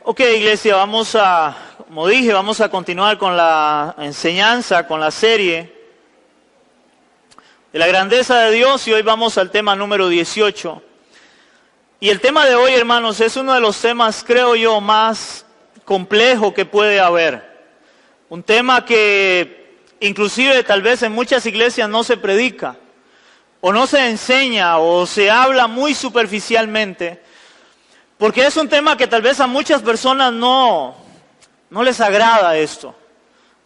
Ok, iglesia, como dije, vamos a continuar con la enseñanza, con la serie de la grandeza de Dios, y hoy vamos al tema número 18. Y el tema de hoy, hermanos, es uno de los temas, creo yo, más complejo que puede haber. Un tema que inclusive tal vez en muchas iglesias no se predica, o no se enseña, o se habla muy superficialmente. Porque es un tema que tal vez a muchas personas no les agrada esto.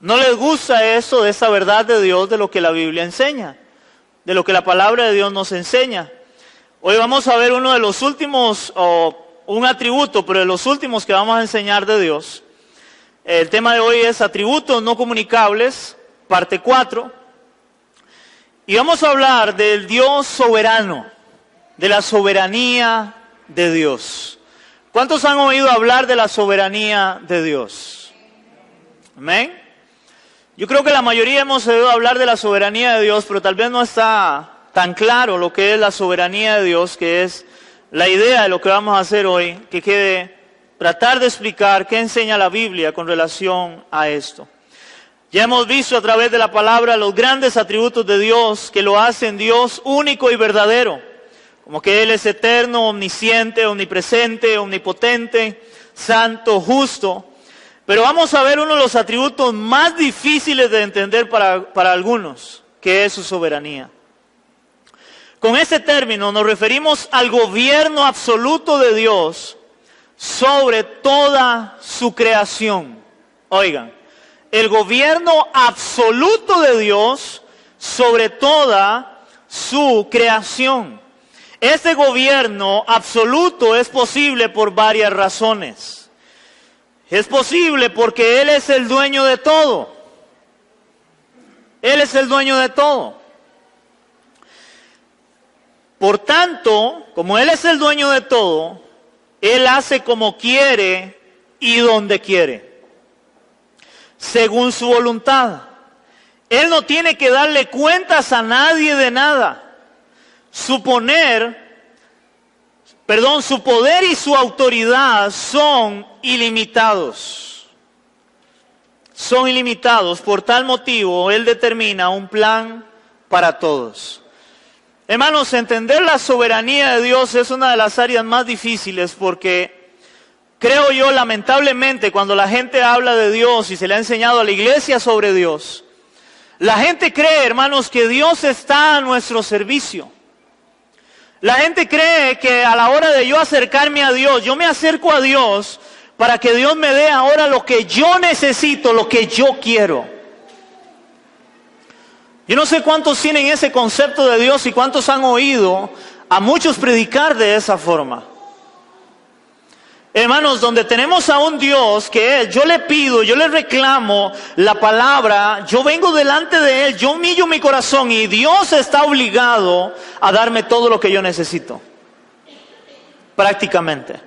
No les gusta esto de esta verdad de Dios, de lo que la Biblia enseña, de lo que la palabra de Dios nos enseña. Hoy vamos a ver uno de los últimos, o un atributo, pero de los últimos que vamos a enseñar de Dios. El tema de hoy es atributos no comunicables, parte 4. Y vamos a hablar del Dios soberano, de la soberanía de Dios. ¿Cuántos han oído hablar de la soberanía de Dios? ¿Amén? Yo creo que la mayoría hemos oído hablar de la soberanía de Dios, pero tal vez no está tan claro lo que es la soberanía de Dios, que es la idea de lo que vamos a hacer hoy, que quede tratar de explicar qué enseña la Biblia con relación a esto. Ya hemos visto a través de la palabra los grandes atributos de Dios que lo hacen Dios único y verdadero. Como que Él es eterno, omnisciente, omnipresente, omnipotente, santo, justo. Pero vamos a ver uno de los atributos más difíciles de entender para algunos, que es su soberanía. Con este término nos referimos al gobierno absoluto de Dios sobre toda su creación. Oigan, el gobierno absoluto de Dios sobre toda su creación. Este gobierno absoluto es posible por varias razones. Es posible porque Él es el dueño de todo. Él es el dueño de todo. Por tanto, como Él es el dueño de todo, Él hace como quiere y donde quiere, según su voluntad. Él no tiene que darle cuentas a nadie de nada. Su poder y su autoridad son ilimitados. Son ilimitados. Por tal motivo, Él determina un plan para todos. Hermanos, entender la soberanía de Dios es una de las áreas más difíciles porque creo yo, lamentablemente, cuando la gente habla de Dios y se le ha enseñado a la iglesia sobre Dios, la gente cree, hermanos, que Dios está a nuestro servicio. La gente cree que a la hora de yo acercarme a Dios, yo me acerco a Dios para que Dios me dé ahora lo que yo necesito, lo que yo quiero. Yo no sé cuántos tienen ese concepto de Dios y cuántos han oído a muchos predicar de esa forma. Hermanos, donde tenemos a un Dios que Él, yo le pido, yo le reclamo la palabra, yo vengo delante de Él, yo humillo mi corazón y Dios está obligado a darme todo lo que yo necesito. Prácticamente.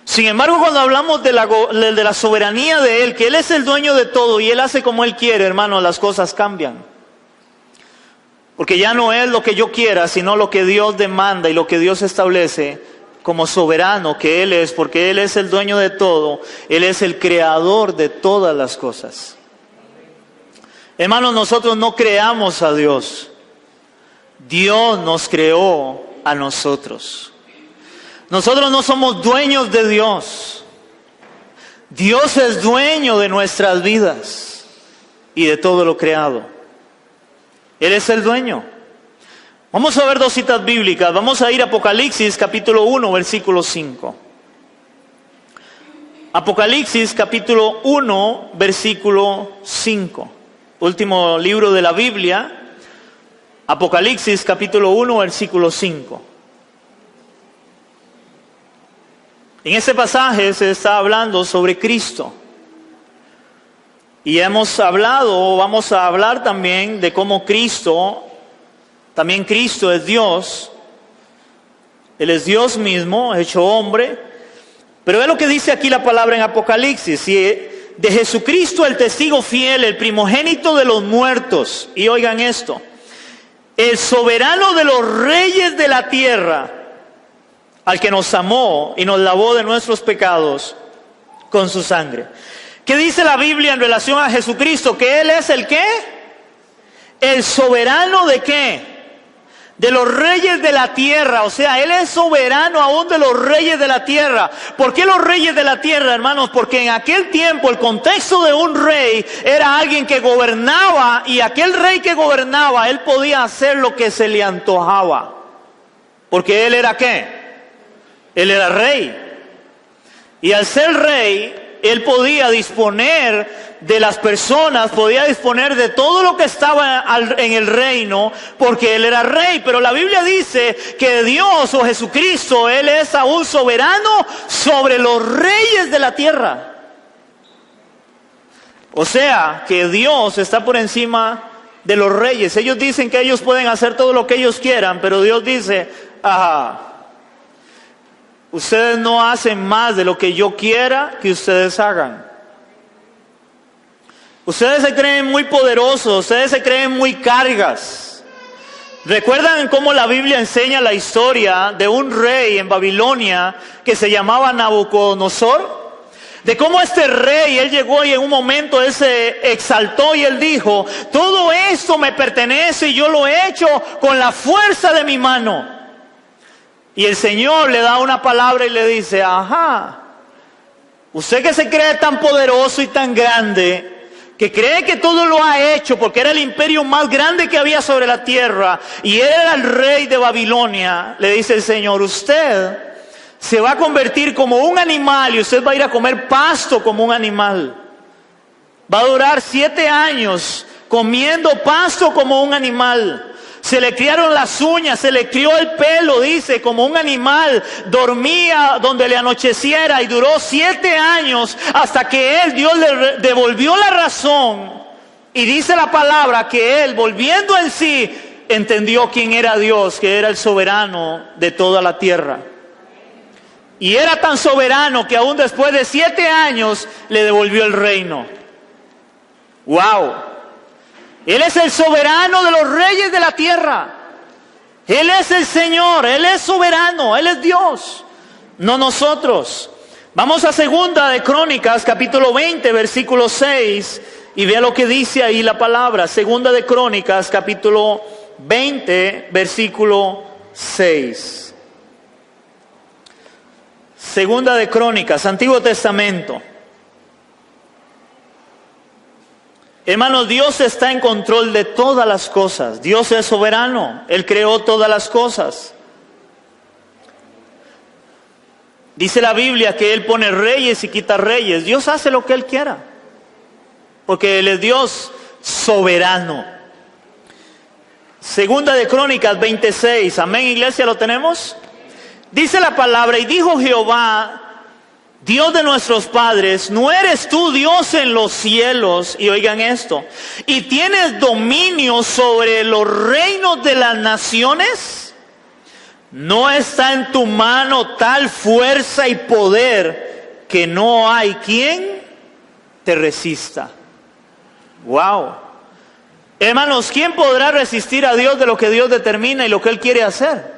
Sin embargo, cuando hablamos de la soberanía de Él, que Él es el dueño de todo y Él hace como Él quiere, hermanos, las cosas cambian. Porque ya no es lo que yo quiera, sino lo que Dios demanda y lo que Dios establece como soberano que Él es, porque Él es el dueño de todo, Él es el creador de todas las cosas. Hermanos, nosotros no creamos a Dios, Dios nos creó a nosotros. Nosotros no somos dueños de Dios, Dios es dueño de nuestras vidas y de todo lo creado. Él es el dueño. Vamos a ver dos citas bíblicas. Vamos a ir a Apocalipsis capítulo 1, versículo 5. Apocalipsis capítulo 1, versículo 5. Último libro de la Biblia. Apocalipsis capítulo 1, versículo 5. En este pasaje se está hablando sobre Cristo. Y hemos hablado, vamos a hablar también de cómo también Cristo es Dios. Él es Dios mismo, hecho hombre. Pero ve lo que dice aquí la palabra en Apocalipsis. Y de Jesucristo el testigo fiel, el primogénito de los muertos. Y oigan esto. El soberano de los reyes de la tierra, al que nos amó y nos lavó de nuestros pecados con su sangre. ¿Qué dice la Biblia en relación a Jesucristo? Que Él es el ¿qué? El soberano de ¿qué? De los reyes de la tierra. O sea, Él es soberano aún de los reyes de la tierra. ¿Por qué los reyes de la tierra, hermanos? Porque en aquel tiempo el contexto de un rey era alguien que gobernaba, y aquel rey que gobernaba, él podía hacer lo que se le antojaba. Porque él era ¿qué? Él era rey. Y al ser rey, él podía disponer de las personas, podía disponer de todo lo que estaba en el reino, porque Él era rey. Pero la Biblia dice que Dios o Jesucristo, Él es aún soberano sobre los reyes de la tierra. O sea, que Dios está por encima de los reyes. Ellos dicen que ellos pueden hacer todo lo que ellos quieran, pero Dios dice, ustedes no hacen más de lo que yo quiera que ustedes hagan. Ustedes se creen muy poderosos, ustedes se creen muy cargas. ¿Recuerdan cómo la Biblia enseña la historia de un rey en Babilonia que se llamaba Nabucodonosor? De cómo este rey, él llegó y en un momento él se exaltó y él dijo, todo esto me pertenece y yo lo he hecho con la fuerza de mi mano. Y el Señor le da una palabra y le dice, usted que se cree tan poderoso y tan grande, que cree que todo lo ha hecho porque era el imperio más grande que había sobre la tierra y era el rey de Babilonia, le dice el Señor, usted se va a convertir como un animal y usted va a ir a comer pasto como un animal. Va a durar 7 años comiendo pasto como un animal. Se le criaron las uñas, se le crió el pelo, dice, como un animal. Dormía donde le anocheciera y duró 7 años hasta que Dios le devolvió la razón. Y dice la palabra que él, volviendo en sí, entendió quién era Dios, que era el soberano de toda la tierra. Y era tan soberano que aún después de 7 años le devolvió el reino. ¡Wow! Él es el soberano de los reyes de la tierra. Él es el Señor, Él es soberano, Él es Dios, no nosotros. Vamos a Segunda de Crónicas, capítulo 20, versículo 6, y vea lo que dice ahí la palabra. Segunda de Crónicas, capítulo 20, versículo 6. Segunda de Crónicas, Antiguo Testamento. Hermanos, Dios está en control de todas las cosas. Dios es soberano. Él creó todas las cosas. Dice la Biblia que Él pone reyes y quita reyes. Dios hace lo que Él quiera, porque Él es Dios soberano. Segunda de Crónicas 26. Amén, iglesia, ¿lo tenemos? Dice la palabra, y dijo Jehová, Dios de nuestros padres, ¿no eres tú Dios en los cielos? Y oigan esto, ¿y tienes dominio sobre los reinos de las naciones? ¿No está en tu mano tal fuerza y poder que no hay quien te resista? Wow. Hermanos, ¿quién podrá resistir a Dios de lo que Dios determina y lo que Él quiere hacer?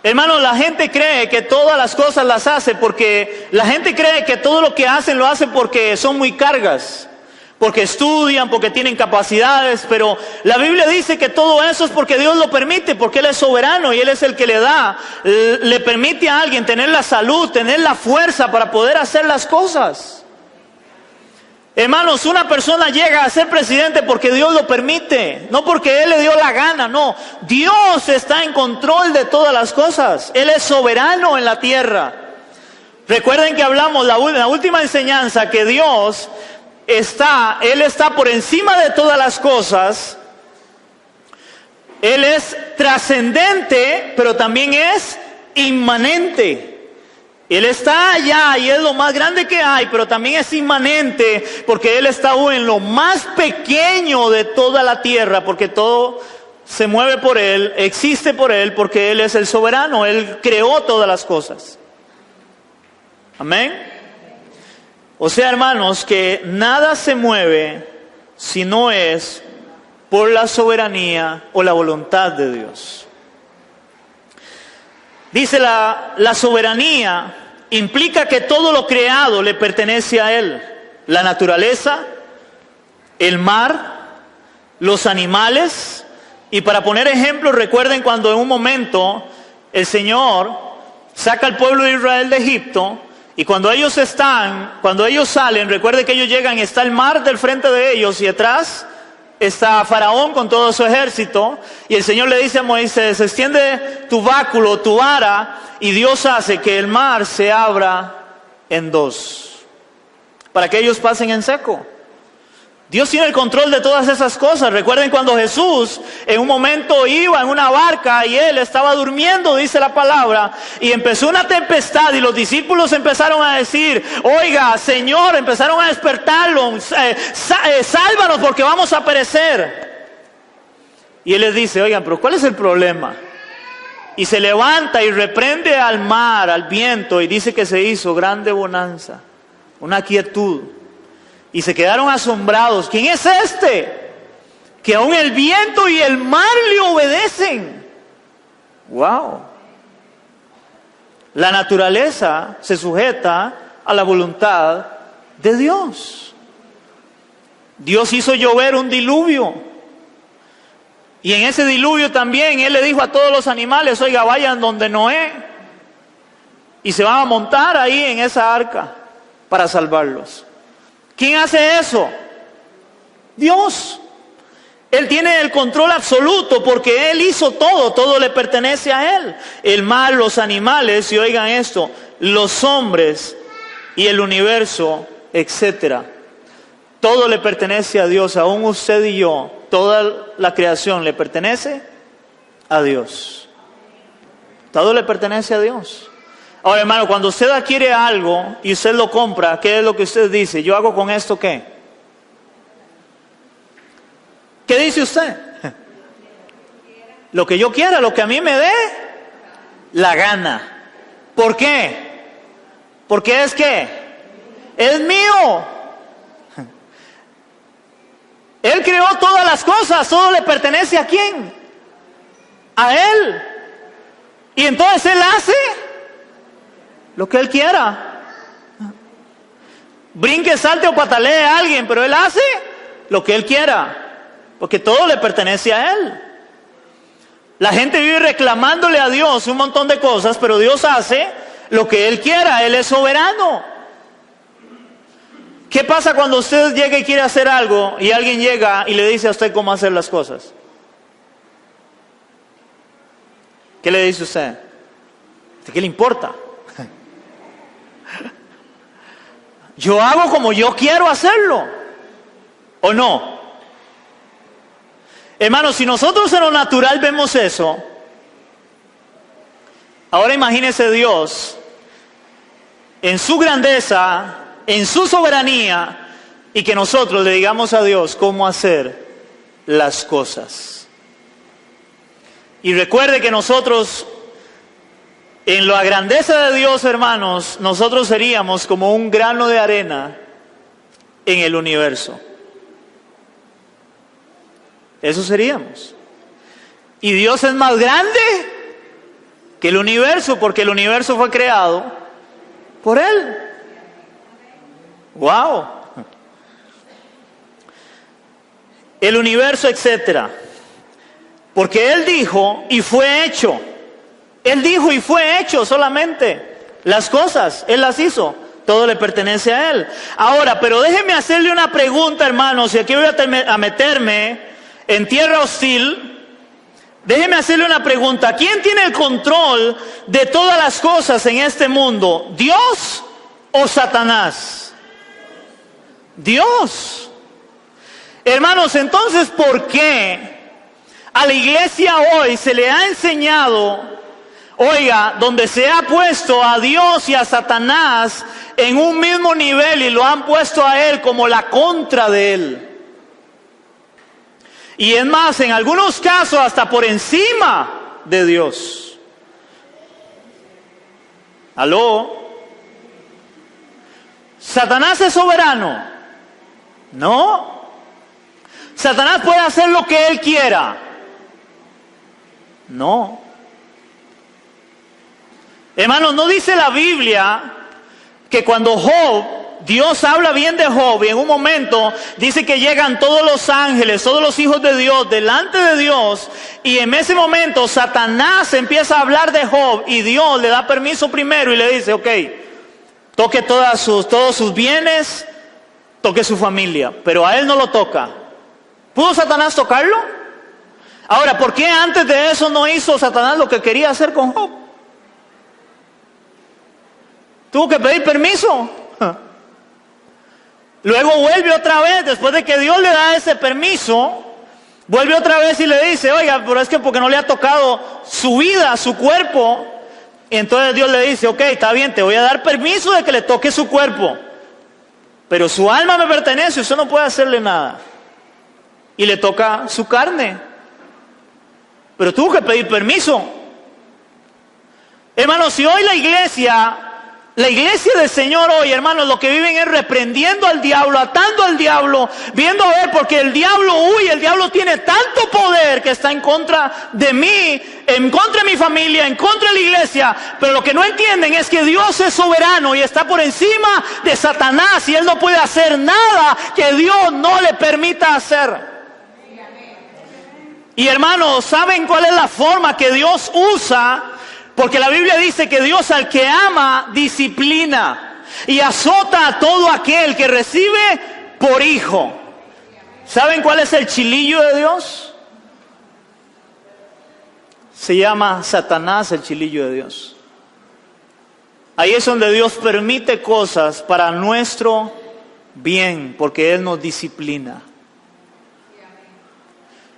Hermanos, la gente cree que todas las cosas las hace porque la gente cree que todo lo que hacen lo hacen porque son muy cargas, porque estudian, porque tienen capacidades, pero la Biblia dice que todo eso es porque Dios lo permite, porque Él es soberano y Él es el que le permite a alguien tener la salud, tener la fuerza para poder hacer las cosas. Hermanos, una persona llega a ser presidente porque Dios lo permite, no porque Él le dio la gana, no. Dios está en control de todas las cosas. Él es soberano en la tierra. Recuerden que hablamos la última enseñanza que Dios Él está por encima de todas las cosas. Él es trascendente, pero también es inmanente. Él está allá y es lo más grande que hay, pero también es inmanente porque Él está aún en lo más pequeño de toda la tierra, porque todo se mueve por Él, existe por Él, porque Él es el soberano, Él creó todas las cosas. Amén. O sea, hermanos, que nada se mueve si no es por la soberanía o la voluntad de Dios. Dice la soberanía implica que todo lo creado le pertenece a Él. La naturaleza, el mar, los animales. Y para poner ejemplos, recuerden cuando en un momento el Señor saca al pueblo de Israel de Egipto, y cuando ellos salen, recuerden que ellos llegan, está el mar del frente de ellos y atrás está Faraón con todo su ejército, y el Señor le dice a Moisés: extiende tu báculo, tu vara, y Dios hace que el mar se abra en dos, para que ellos pasen en seco. Dios tiene el control de todas esas cosas. Recuerden cuando Jesús en un momento iba en una barca y Él estaba durmiendo, dice la palabra, y empezó una tempestad y los discípulos empezaron a decir: oiga, Señor, empezaron a despertarlo, sálvanos porque vamos a perecer. Y Él les dice: oigan, pero ¿cuál es el problema? Y se levanta y reprende al mar, al viento, y dice que se hizo grande bonanza, una quietud. Y se quedaron asombrados. ¿Quién es este? Que aún el viento y el mar le obedecen. ¡Wow! La naturaleza se sujeta a la voluntad de Dios. Dios hizo llover un diluvio. Y en ese diluvio también Él le dijo a todos los animales: oiga, vayan donde Noé. Y se van a montar ahí en esa arca para salvarlos. ¿Quién hace eso? Dios. Él tiene el control absoluto porque Él hizo todo, todo le pertenece a Él. El mar, los animales, y oigan esto, los hombres y el universo, etcétera. Todo le pertenece a Dios, aún usted y yo, toda la creación le pertenece a Dios. Todo le pertenece a Dios. Ahora, hermano, cuando usted adquiere algo y usted lo compra, ¿qué es lo que usted dice? ¿Yo hago con esto qué? ¿Qué dice usted? Lo que yo quiera, lo que a mí me dé la gana. ¿Por qué? Porque es que es mío. Él creó todas las cosas, todo le pertenece ¿a quién? A Él. Y entonces Él hace lo que Él quiera. Brinque, salte o patalee a alguien, pero Él hace lo que Él quiera, porque todo le pertenece a Él. La gente vive reclamándole a Dios un montón de cosas, pero Dios hace lo que Él quiera. Él es soberano. ¿Qué pasa cuando usted llega y quiere hacer algo y alguien llega y le dice a usted cómo hacer las cosas? ¿Qué le dice usted? ¿Qué le importa? Yo hago como yo quiero hacerlo, ¿o no? Hermanos, si nosotros en lo natural vemos eso, ahora imagínese Dios en su grandeza, en su soberanía, y que nosotros le digamos a Dios cómo hacer las cosas. Y recuerde que nosotros, en la grandeza de Dios, hermanos, nosotros seríamos como un grano de arena en el universo. Eso seríamos. Y Dios es más grande que el universo, porque el universo fue creado por Él. ¡Wow! El universo, etcétera. Porque Él dijo y fue hecho. Él dijo y fue hecho solamente. Las cosas, Él las hizo. Todo le pertenece a Él. Ahora, pero déjeme hacerle una pregunta, hermanos, y aquí voy a meterme en tierra hostil. Déjeme hacerle una pregunta. ¿Quién tiene el control de todas las cosas en este mundo? ¿Dios o Satanás? Dios. Hermanos, entonces, ¿por qué a la iglesia hoy se le ha enseñado, oiga, donde se ha puesto a Dios y a Satanás en un mismo nivel y lo han puesto a Él como la contra de Él? Y es más, en algunos casos hasta por encima de Dios. ¿Aló? ¿Satanás es soberano? No. ¿Satanás puede hacer lo que él quiera? No. Hermanos, ¿no dice la Biblia que cuando Dios habla bien de Job y en un momento dice que llegan todos los ángeles, todos los hijos de Dios delante de Dios, y en ese momento Satanás empieza a hablar de Job y Dios le da permiso primero y le dice, ok, toque todos sus bienes, toque su familia, pero a él no lo toca. ¿Pudo Satanás tocarlo? Ahora, ¿por qué antes de eso no hizo Satanás lo que quería hacer con Job? Tuvo que pedir permiso. Luego vuelve otra vez, después de que Dios le da ese permiso, vuelve otra vez y le dice, oiga, pero es que porque no le ha tocado su vida, su cuerpo. Y entonces Dios le dice, ok, está bien, te voy a dar permiso de que le toque su cuerpo, pero su alma me pertenece, usted no puede hacerle nada. Y le toca su carne, pero tuvo que pedir permiso. Hermanos, si hoy la iglesia del Señor hoy, hermanos, lo que viven es reprendiendo al diablo, atando al diablo, viendo a ver, porque el diablo huye, el diablo tiene tanto poder que está en contra de mí, en contra de mi familia, en contra de la iglesia, pero lo que no entienden es que Dios es soberano y está por encima de Satanás y él no puede hacer nada que Dios no le permita hacer. Y hermanos, ¿saben cuál es la forma que Dios usa? Porque la Biblia dice que Dios al que ama disciplina y azota a todo aquel que recibe por hijo. ¿Saben cuál es el chilillo de Dios? Se llama Satanás, el chilillo de Dios. Ahí es donde Dios permite cosas para nuestro bien, porque Él nos disciplina.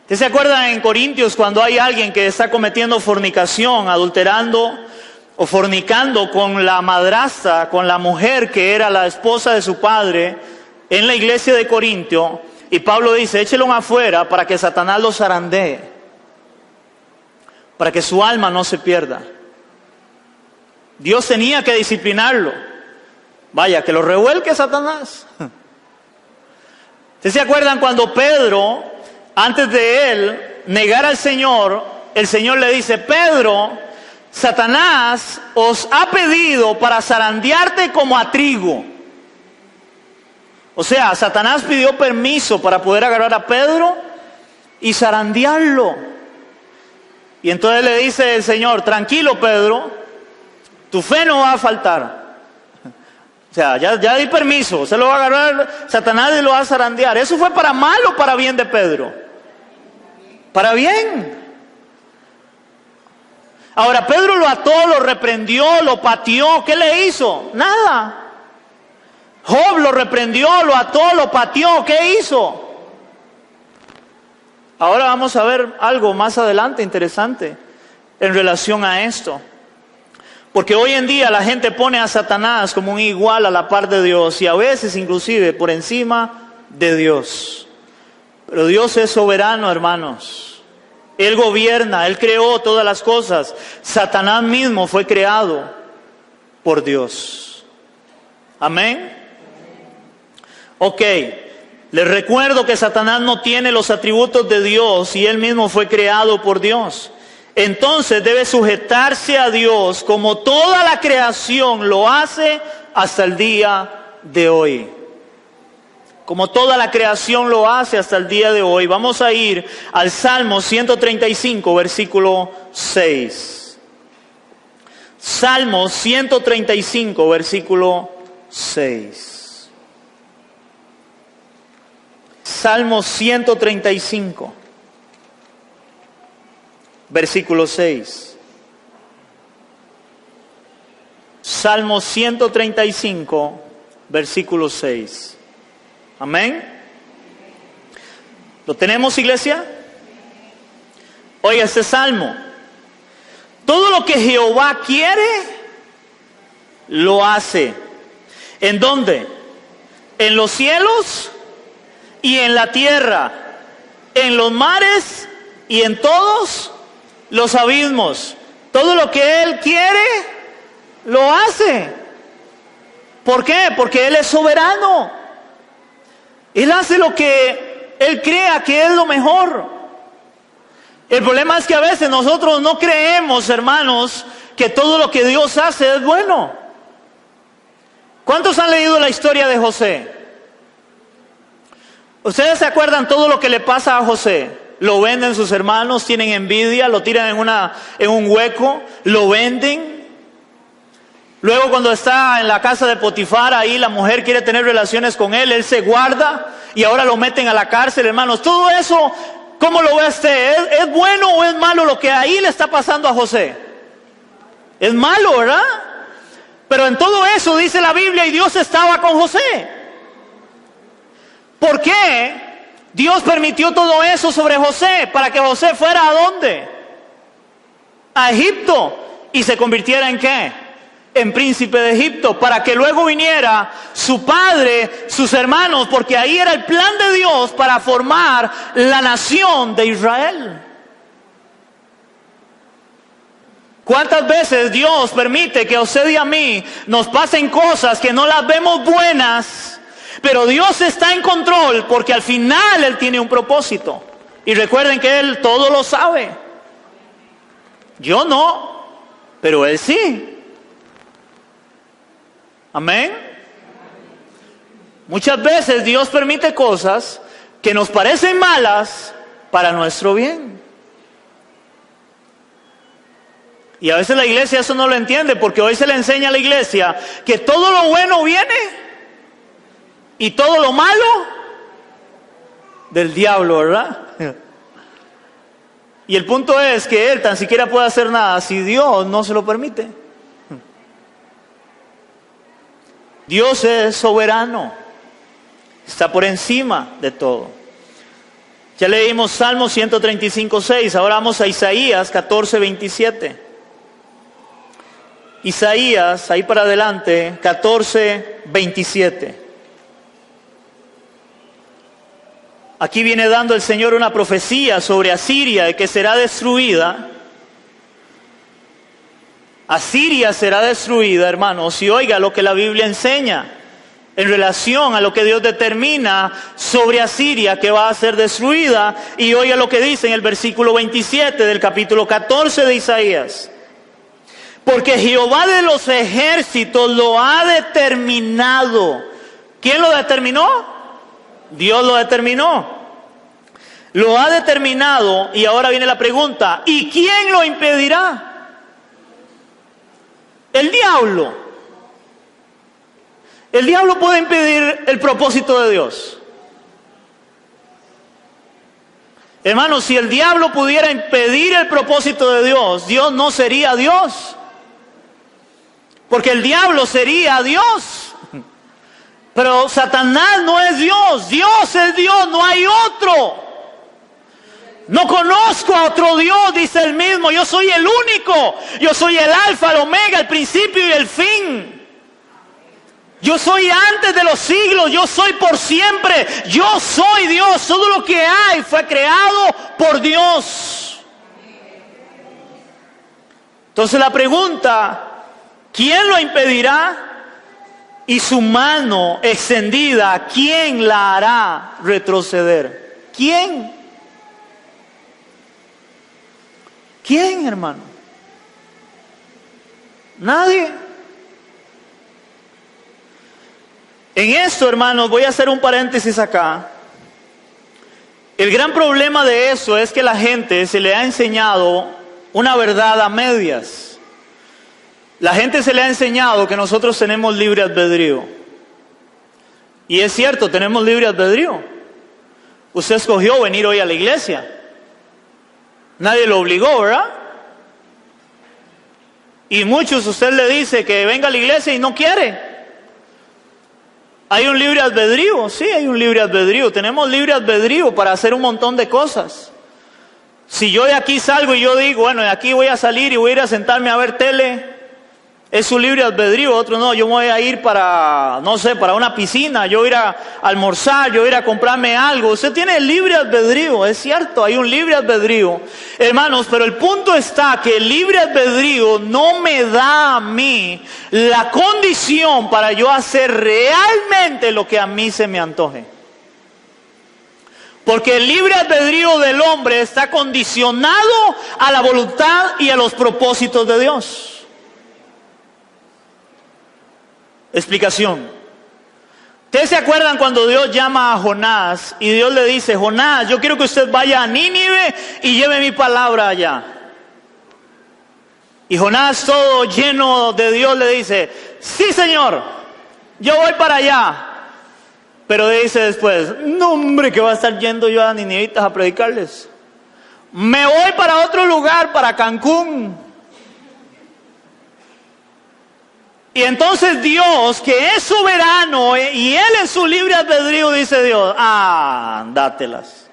¿Usted se acuerda en Corintios cuando hay alguien que está cometiendo fornicación, adulterando o fornicando con la madrastra, con la mujer que era la esposa de su padre en la iglesia de Corintio? Y Pablo dice, échelo afuera para que Satanás lo zarandee, para que su alma no se pierda. Dios tenía que disciplinarlo. Vaya, que lo revuelque Satanás. ¿Ustedes se acuerdan cuando Pedro, antes de él negar al Señor, el Señor le dice, Pedro, Satanás os ha pedido para zarandearte como a trigo? O sea, Satanás pidió permiso para poder agarrar a Pedro y zarandearlo. Y entonces le dice el Señor, tranquilo Pedro, tu fe no va a faltar. O sea, ya di permiso, se lo va a agarrar Satanás y lo va a zarandear. ¿Eso fue para mal o para bien de Pedro? Para bien. Ahora Pedro lo ató, lo reprendió, lo pateó. ¿Qué le hizo? Nada. Job lo reprendió, lo ató, lo pateó. ¿Qué hizo? Ahora vamos a ver algo más adelante interesante en relación a esto. Porque hoy en día la gente pone a Satanás como un igual a la par de Dios y a veces inclusive por encima de Dios. Pero Dios es soberano, hermanos. Él gobierna, Él creó todas las cosas. Satanás mismo fue creado por Dios. Amén. Ok, les recuerdo que Satanás no tiene los atributos de Dios y él mismo fue creado por Dios. Entonces debe sujetarse a Dios como toda la creación lo hace hasta el día de hoy. Como toda la creación lo hace hasta el día de hoy. Vamos a ir al Salmo 135, versículo 6. Salmo 135, versículo 6. Salmo 135, versículo 6. Salmo 135, versículo 6. Amén. ¿Lo tenemos, iglesia? Oiga este salmo. Todo lo que Jehová quiere, lo hace. ¿En dónde? En los cielos y en la tierra, en los mares y en todos los abismos. Todo lo que Él quiere, lo hace. ¿Por qué? Porque Él es soberano. Él hace lo que Él crea que es lo mejor. El problema es que a veces nosotros no creemos, hermanos, que todo lo que Dios hace es bueno. ¿Cuántos han leído la historia de José? ¿Ustedes se acuerdan todo lo que le pasa a José? Lo venden sus hermanos, tienen envidia, lo tiran en un hueco, lo venden. Luego cuando está en la casa de Potifar, ahí la mujer quiere tener relaciones con él se guarda y ahora lo meten a la cárcel, hermanos. Todo eso, ¿cómo lo ve usted? ¿Es bueno o es malo lo que ahí le está pasando a José? Es malo, ¿verdad? Pero en todo eso dice la Biblia, y Dios estaba con José. ¿Por qué Dios permitió todo eso sobre José? Para que José fuera ¿a dónde? A Egipto. ¿Y se convirtiera en qué? En príncipe de Egipto. Para que luego viniera su padre, sus hermanos, porque ahí era el plan de Dios para formar la nación de Israel. ¿Cuántas veces Dios permite que a usted y a mí nos pasen cosas que no las vemos buenas, pero Dios está en control porque al final Él tiene un propósito? Y recuerden que Él todo lo sabe. Yo no, pero Él sí. Amén. Muchas veces Dios permite cosas que nos parecen malas para nuestro bien. Y a veces la iglesia eso no lo entiende, porque hoy se le enseña a la iglesia que todo lo bueno viene y todo lo malo del diablo, ¿verdad? Y el punto es que él tan siquiera puede hacer nada si Dios no se lo permite. Dios es soberano, está por encima de todo. Ya leímos Salmo 135:6, ahora vamos a Isaías 14:27. Isaías, ahí para adelante, 14:27. Aquí viene dando el Señor una profecía sobre Asiria, de que será destruida. Asiria será destruida, hermanos, y oiga lo que la Biblia enseña en relación a lo que Dios determina sobre Asiria, que va a ser destruida. Y oiga lo que dice en el versículo 27 del capítulo 14 de Isaías. Porque Jehová de los ejércitos lo ha determinado. ¿Quién lo determinó? Dios lo determinó. Lo ha determinado, y ahora viene la pregunta, ¿y quién lo impedirá? El diablo. El diablo puede impedir el propósito de Dios. Hermanos, si el diablo pudiera impedir el propósito de Dios, Dios no sería Dios. Porque el diablo sería Dios. Pero Satanás no es Dios. Dios es Dios, no hay otro. No conozco a otro Dios, dice él mismo. Yo soy el único. Yo soy el alfa, el omega, el principio y el fin. Yo soy antes de los siglos. Yo soy por siempre. Yo soy Dios. Todo lo que hay fue creado por Dios. Entonces la pregunta, ¿quién lo impedirá? Y su mano extendida, ¿quién la hará retroceder? ¿Quién? ¿Quién, hermano? Nadie. En esto, hermanos, voy a hacer un paréntesis acá. El gran problema de eso es que la gente se le ha enseñado una verdad a medias. La gente se le ha enseñado que nosotros tenemos libre albedrío. Y es cierto, tenemos libre albedrío. Usted escogió venir hoy a la iglesia. Nadie lo obligó, ¿verdad? Y muchos usted le dice que venga a la iglesia y no quiere. ¿Hay un libre albedrío? Sí, hay un libre albedrío. Tenemos libre albedrío para hacer un montón de cosas. Si yo de aquí salgo y yo digo, bueno, de aquí voy a salir y voy a ir a sentarme a ver tele, es su libre albedrío. Otro no, yo me voy a ir para, no sé, para una piscina, yo voy a ir a almorzar, yo voy a ir a comprarme algo. Usted tiene el libre albedrío, es cierto, hay un libre albedrío. Hermanos, pero el punto está que el libre albedrío no me da a mí la condición para yo hacer realmente lo que a mí se me antoje. Porque el libre albedrío del hombre está condicionado a la voluntad y a los propósitos de Dios. Explicación. ¿Ustedes se acuerdan cuando Dios llama a Jonás y Dios le dice: Jonás, yo quiero que usted vaya a Nínive y lleve mi palabra allá? Y Jonás, todo lleno de Dios, le dice: sí, Señor, yo voy para allá. Pero dice después: no, hombre, que va a estar yendo yo a ninivitas a predicarles. Me voy para otro lugar, para Cancún. Y entonces Dios, que es soberano, y Él en su libre albedrío, dice Dios: dátelas.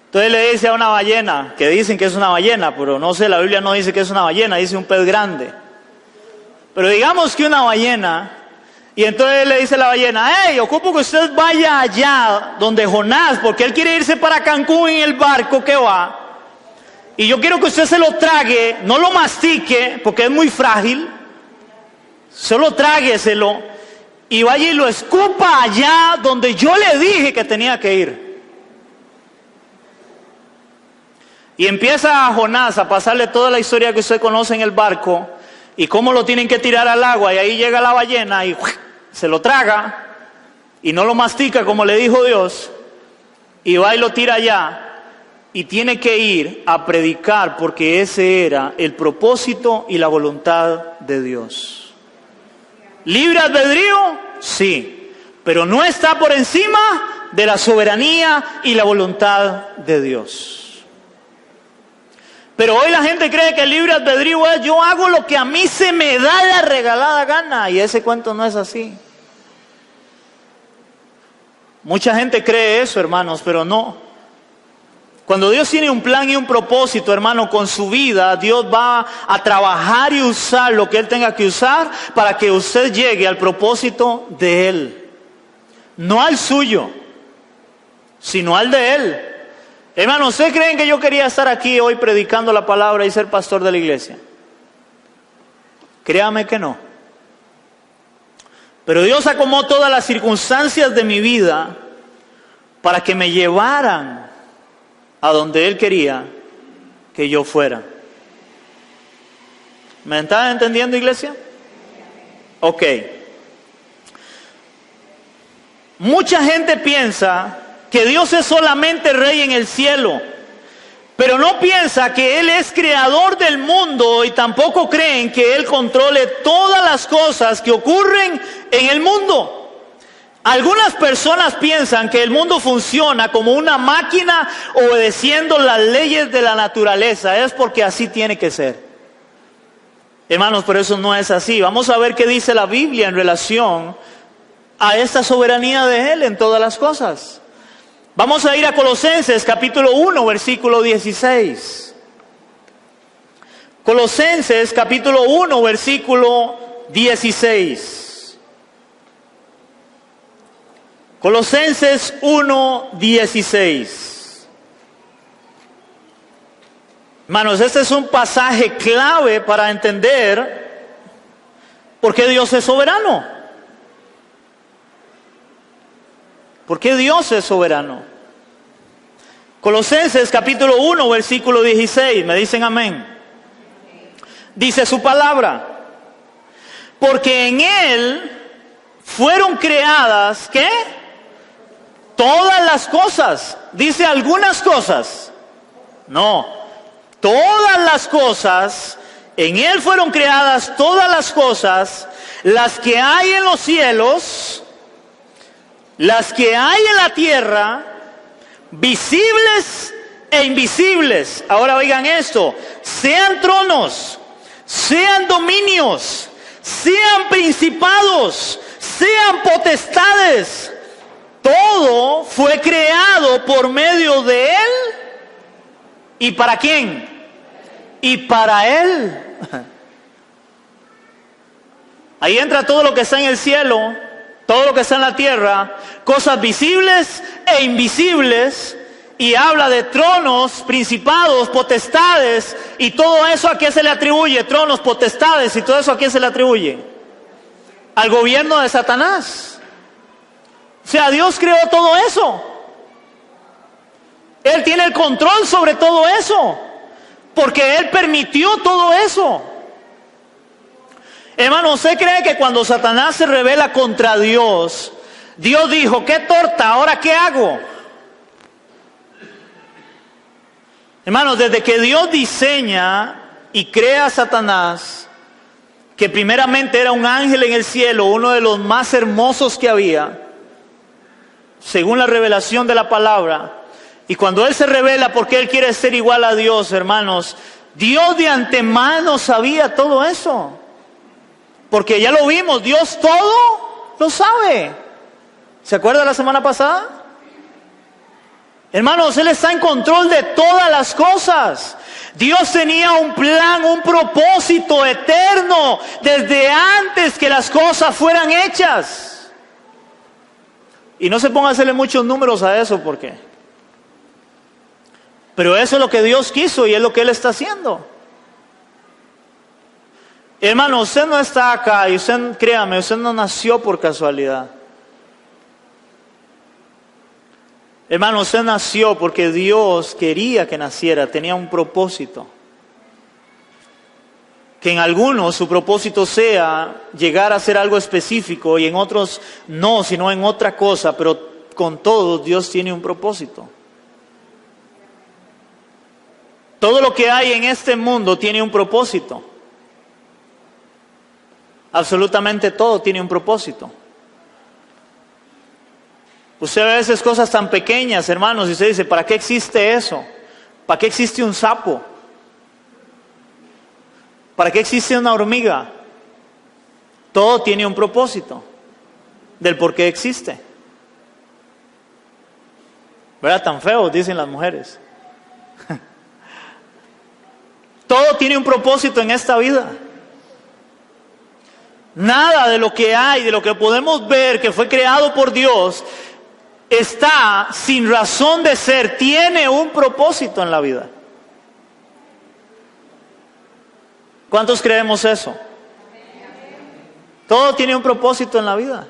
Entonces le dice a una ballena, que dicen que es una ballena, pero no sé, la Biblia no dice que es una ballena, dice un pez grande. Pero digamos que una ballena, y entonces le dice a la ballena: hey, ocupo que usted vaya allá donde Jonás, porque él quiere irse para Cancún en el barco que va. Y yo quiero que usted se lo trague, no lo mastique, porque es muy frágil. Solo trágueselo y vaya y lo escupa allá donde yo le dije que tenía que ir. Y empieza a Jonás a pasarle toda la historia que usted conoce en el barco y cómo lo tienen que tirar al agua. Y ahí llega la ballena y se lo traga y no lo mastica como le dijo Dios. Y va y lo tira allá. Y tiene que ir a predicar, porque ese era el propósito y la voluntad de Dios. ¿Libre albedrío? Sí, pero no está por encima de la soberanía y la voluntad de Dios. Pero hoy la gente cree que el libre albedrío es: yo hago lo que a mí se me da la regalada gana, y ese cuento no es así. Mucha gente cree eso, hermanos, pero no. Cuando Dios tiene un plan y un propósito, hermano, con su vida, Dios va a trabajar y usar lo que Él tenga que usar para que usted llegue al propósito de Él. No al suyo, sino al de Él. Hermano, ¿ustedes creen que yo quería estar aquí hoy predicando la palabra y ser pastor de la iglesia? Créame que no. Pero Dios acomodó todas las circunstancias de mi vida para que me llevaran a donde Él quería que yo fuera. ¿Me están entendiendo, iglesia? Ok. Mucha gente piensa que Dios es solamente rey en el cielo, pero no piensa que Él es creador del mundo, y tampoco creen que Él controle todas las cosas que ocurren en el mundo. Algunas personas piensan que el mundo funciona como una máquina obedeciendo las leyes de la naturaleza. Es porque así tiene que ser. Hermanos, pero eso no es así. Vamos a ver qué dice la Biblia en relación a esta soberanía de Él en todas las cosas. Vamos a ir a Colosenses capítulo 1, versículo 16. Colosenses capítulo 1, versículo 16. Colosenses 1:16. Hermanos, este es un pasaje clave para entender por qué Dios es soberano. ¿Por qué Dios es soberano? Colosenses capítulo 1, versículo 16. ¿Me dicen amén? Dice su palabra: porque en Él fueron creadas, ¿qué? Todas las cosas. Dice algunas cosas. No, todas las cosas. En Él fueron creadas todas las cosas, las que hay en los cielos, las que hay en la tierra, visibles e invisibles. Ahora oigan esto: sean tronos, sean dominios, sean principados, sean potestades. Todo fue creado por medio de Él. ¿Y para quién? Y para Él. Ahí entra todo lo que está en el cielo, todo lo que está en la tierra, cosas visibles e invisibles, y habla de tronos, principados, potestades, y todo eso ¿a quién se le atribuye? Tronos, potestades, y todo eso ¿a quién se le atribuye? Al gobierno de Satanás. O sea, Dios creó todo eso. Él tiene el control sobre todo eso, porque Él permitió todo eso. Hermano, ¿usted cree que cuando Satanás se rebela contra Dios, Dios dijo, qué torta, ahora qué hago? Hermanos, desde que Dios diseña y crea a Satanás, que primeramente era un ángel en el cielo, uno de los más hermosos que había, según la revelación de la palabra, y cuando Él se revela porque Él quiere ser igual a Dios, hermanos, Dios de antemano sabía todo eso. Porque ya lo vimos, Dios todo lo sabe. ¿Se acuerda la semana pasada? Hermanos, Él está en control de todas las cosas. Dios tenía un plan, un propósito eterno desde antes que las cosas fueran hechas. Y no se ponga a hacerle muchos números a eso, ¿por qué? Pero eso es lo que Dios quiso y es lo que Él está haciendo. Hermano, usted no está acá y usted, créame, usted no nació por casualidad. Hermano, usted nació porque Dios quería que naciera, tenía un propósito. Que en algunos su propósito sea llegar a ser algo específico y en otros no, sino en otra cosa, pero con todos Dios tiene un propósito. Todo lo que hay en este mundo tiene un propósito. Absolutamente todo tiene un propósito. Usted ve a veces cosas tan pequeñas, hermanos, y usted dice, ¿para qué existe eso? ¿Para qué existe un sapo? ¿Para qué existe una hormiga? Todo tiene un propósito del por qué existe. ¿Verdad? Tan feo, dicen las mujeres. Todo tiene un propósito en esta vida. Nada de lo que hay, de lo que podemos ver que fue creado por Dios, está sin razón de ser, tiene un propósito en la vida. ¿Cuántos creemos eso? Todo tiene un propósito en la vida.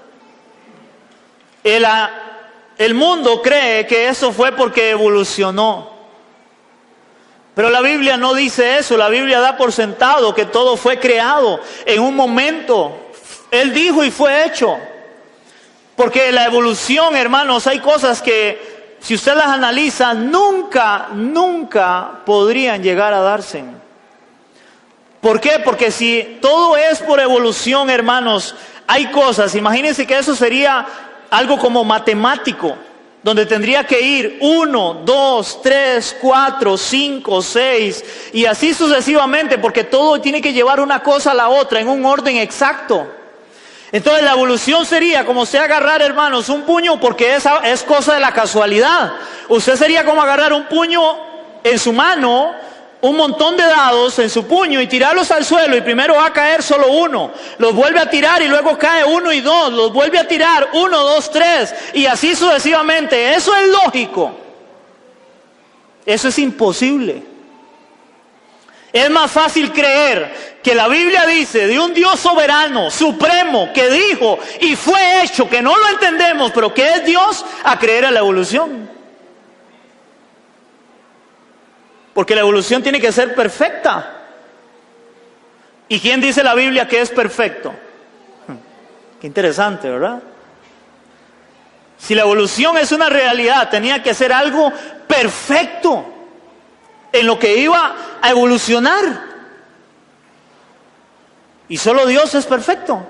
El mundo cree que eso fue porque evolucionó. Pero la Biblia no dice eso, la Biblia da por sentado que todo fue creado en un momento. Él dijo y fue hecho. Porque la evolución, hermanos, hay cosas que si usted las analiza, nunca podrían llegar a darse. ¿Por qué? Porque si todo es por evolución, hermanos, hay cosas, imagínense que eso sería algo como matemático, donde tendría que ir 1, 2, 3, 4, 5, 6 y así sucesivamente, porque todo tiene que llevar una cosa a la otra en un orden exacto. Entonces la evolución sería como usted agarrar, hermanos, un puño, porque esa es cosa de la casualidad. Usted sería como agarrar un puño en su mano, un montón de dados en su puño y tirarlos al suelo, y primero va a caer solo uno, los vuelve a tirar y luego cae 1 y 2, los vuelve a tirar 1, 2, 3 y así sucesivamente. Eso es lógico. Eso es imposible. Es más fácil creer que la Biblia dice de un Dios soberano, supremo, que dijo y fue hecho, que no lo entendemos, pero que es Dios, a creer en la evolución. Porque la evolución tiene que ser perfecta. ¿Y quién dice la Biblia que es perfecto? Qué interesante, ¿verdad? Si la evolución es una realidad, tenía que ser algo perfecto en lo que iba a evolucionar. Y solo Dios es perfecto.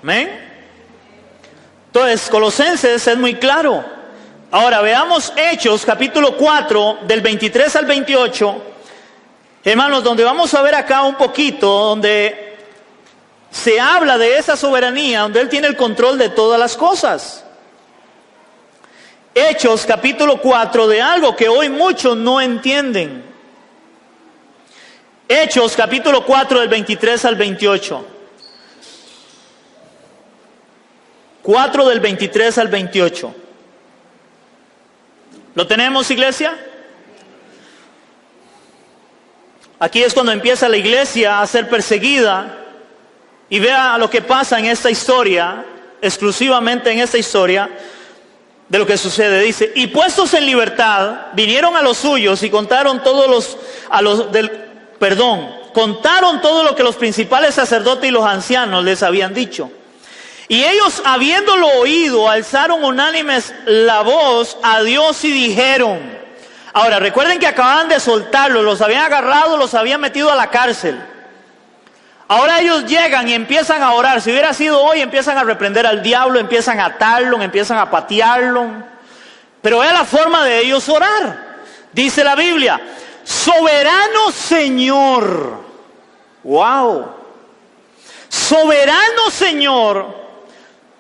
¿Amén? Entonces, Colosenses es muy claro. Ahora veamos Hechos capítulo 4 del 23 al 28, hermanos, donde vamos a ver acá un poquito, donde se habla de esa soberanía, donde Él tiene el control de todas las cosas. Hechos capítulo 4, de algo que hoy muchos no entienden. Hechos capítulo 4 del 23 al 28. 4 del 23 al 28. ¿Lo tenemos, iglesia? Aquí es cuando empieza la iglesia a ser perseguida. Y vea lo que pasa en esta historia, exclusivamente en esta historia, de lo que sucede. Dice, y puestos en libertad, vinieron a los suyos y contaron contaron todo lo que los principales sacerdotes y los ancianos les habían dicho. Y ellos, habiéndolo oído, alzaron unánimes la voz a Dios y dijeron. Ahora, recuerden que acababan de soltarlos, los habían agarrado, los habían metido a la cárcel. Ahora ellos llegan y empiezan a orar. Si hubiera sido hoy, empiezan a reprender al diablo, empiezan a atarlo, empiezan a patearlo. Pero es la forma de ellos orar. Dice la Biblia, soberano Señor. ¡Wow! Soberano Señor,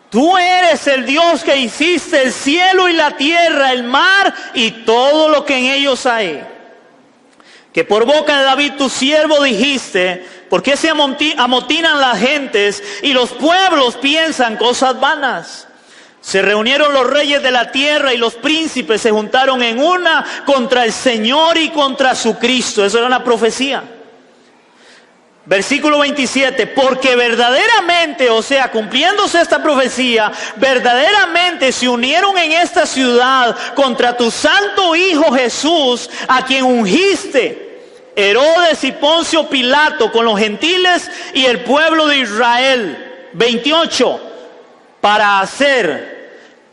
tú eres el Dios que hiciste el cielo y la tierra, el mar y todo lo que en ellos hay. Que por boca de David tu siervo dijiste, ¿por qué se amotinan las gentes y los pueblos piensan cosas vanas? Se reunieron los reyes de la tierra y los príncipes se juntaron en una contra el Señor y contra su Cristo. Eso era una profecía. Versículo 27, porque verdaderamente, o sea, cumpliéndose esta profecía, verdaderamente se unieron en esta ciudad contra tu santo Hijo Jesús, a quien ungiste, Herodes y Poncio Pilato, con los gentiles y el pueblo de Israel. 28, para hacer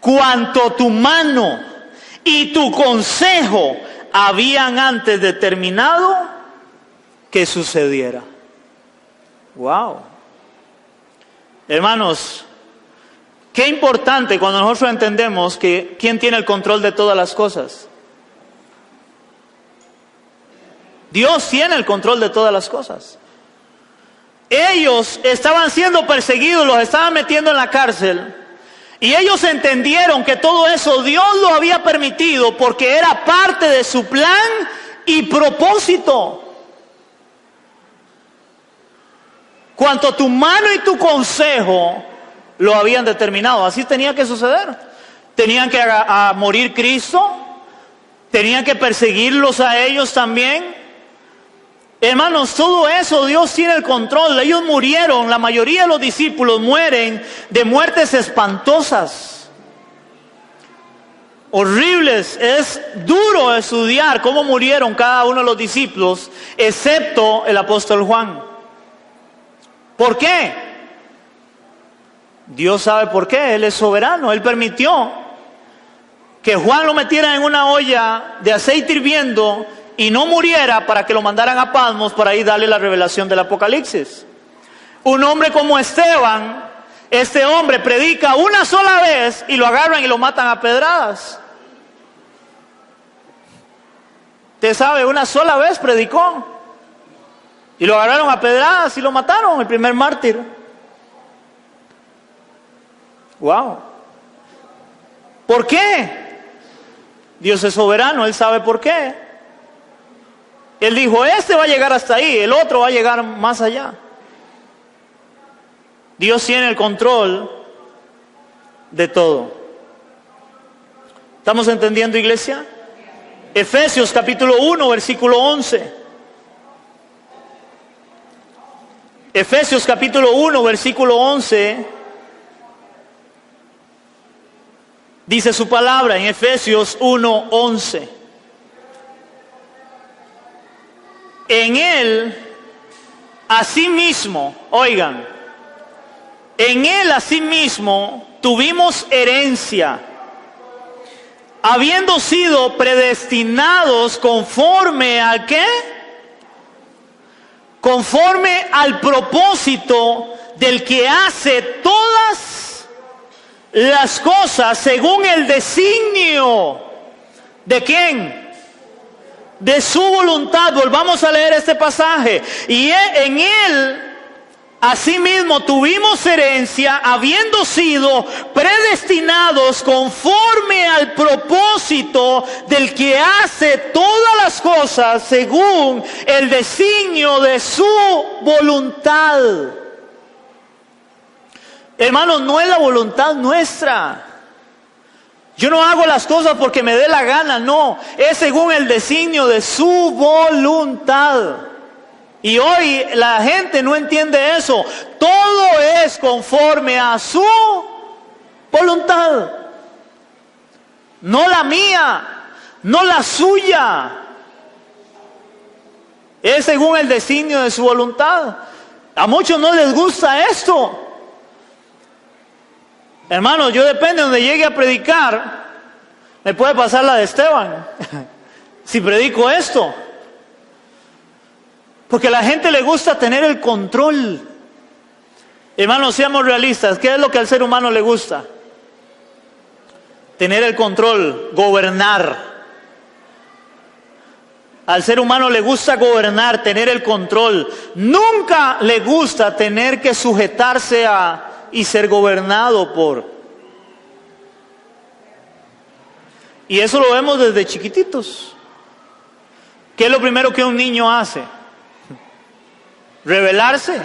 cuanto tu mano y tu consejo habían antes determinado que sucediera. Wow. Hermanos, qué importante cuando nosotros entendemos que ¿quién tiene el control de todas las cosas? Dios tiene el control de todas las cosas. Ellos estaban siendo perseguidos, los estaban metiendo en la cárcel, y ellos entendieron que todo eso Dios lo había permitido porque era parte de su plan y propósito. Cuanto tu mano y tu consejo lo habían determinado, así tenía que suceder. Tenían que morir Cristo, tenían que perseguirlos a ellos también. Hermanos, todo eso Dios tiene el control. Ellos murieron, la mayoría de los discípulos mueren de muertes espantosas, horribles. Es duro estudiar cómo murieron cada uno de los discípulos, excepto el apóstol Juan. ¿Por qué? Dios sabe por qué, Él es soberano. Él permitió que Juan lo metiera en una olla de aceite hirviendo y no muriera para que lo mandaran a Patmos para ahí darle la revelación del Apocalipsis. Un hombre como Esteban, este hombre predica una sola vez y lo agarran y lo matan a pedradas. Usted sabe, una sola vez predicó. Y lo agarraron a pedradas y lo mataron, el primer mártir. Wow. ¿Por qué? Dios es soberano, Él sabe por qué. Él dijo, este va a llegar hasta ahí, el otro va a llegar más allá. Dios tiene el control de todo. ¿Estamos entendiendo, iglesia? Efesios capítulo 1, versículo 11. Efesios capítulo 1, versículo 11, dice su palabra en Efesios 1, 11. En Él, asimismo, oigan, en Él asimismo tuvimos herencia, habiendo sido predestinados conforme a ¿qué? Conforme al propósito del que hace todas las cosas según el designio. ¿De quién? De su voluntad. Volvamos a leer este pasaje. Y en Él, asimismo, tuvimos herencia, habiendo sido predestinados conforme al propósito del que hace todas las cosas según el designio de su voluntad. Hermanos, no es la voluntad nuestra. Yo no hago las cosas porque me dé la gana, no. Es según el designio de su voluntad. Y hoy la gente no entiende eso. Todo es conforme a su voluntad. No la mía, no la suya. es según el designio de su voluntad. A muchos no les gusta esto. Hermano, yo depende de donde llegue a predicar, me puede pasar la de Esteban, si predico esto. Porque a la gente le gusta tener el control. Hermanos, seamos realistas. ¿Qué es lo que al ser humano le gusta? Tener el control, gobernar. Al ser humano le gusta gobernar, tener el control. Nunca le gusta tener que sujetarse a y ser gobernado por. Y eso lo vemos desde chiquititos. ¿Qué es lo primero que un niño hace? Rebelarse.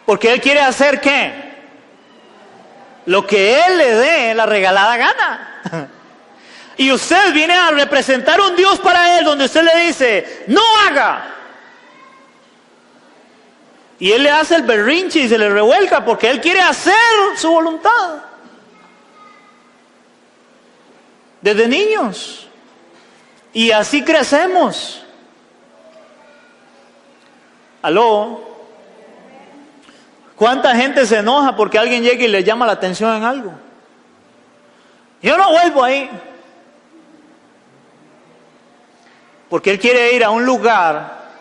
Porque él quiere hacer ¿qué? Lo que él le dé la regalada gana. Y usted viene a representar un Dios para él donde usted le dice, no haga. Y él le hace el berrinche y se le revuelca porque él quiere hacer su voluntad. Desde niños. Y así crecemos. ¿Aló? ¿Cuánta gente se enoja porque alguien llega y le llama la atención en algo? Yo no vuelvo ahí. Porque él quiere ir a un lugar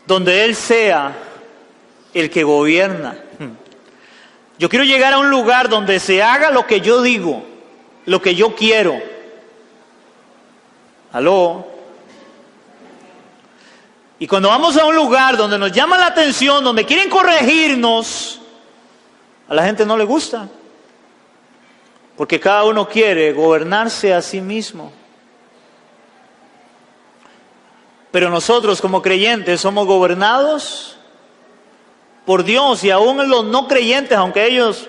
donde él sea el que gobierna. Yo quiero llegar a un lugar donde se haga lo que yo digo, lo que yo quiero. ¿Aló? Y cuando vamos a un lugar donde nos llama la atención, donde quieren corregirnos, a la gente no le gusta. Porque cada uno quiere gobernarse a sí mismo. Pero nosotros como creyentes somos gobernados por Dios, y aún los no creyentes, aunque ellos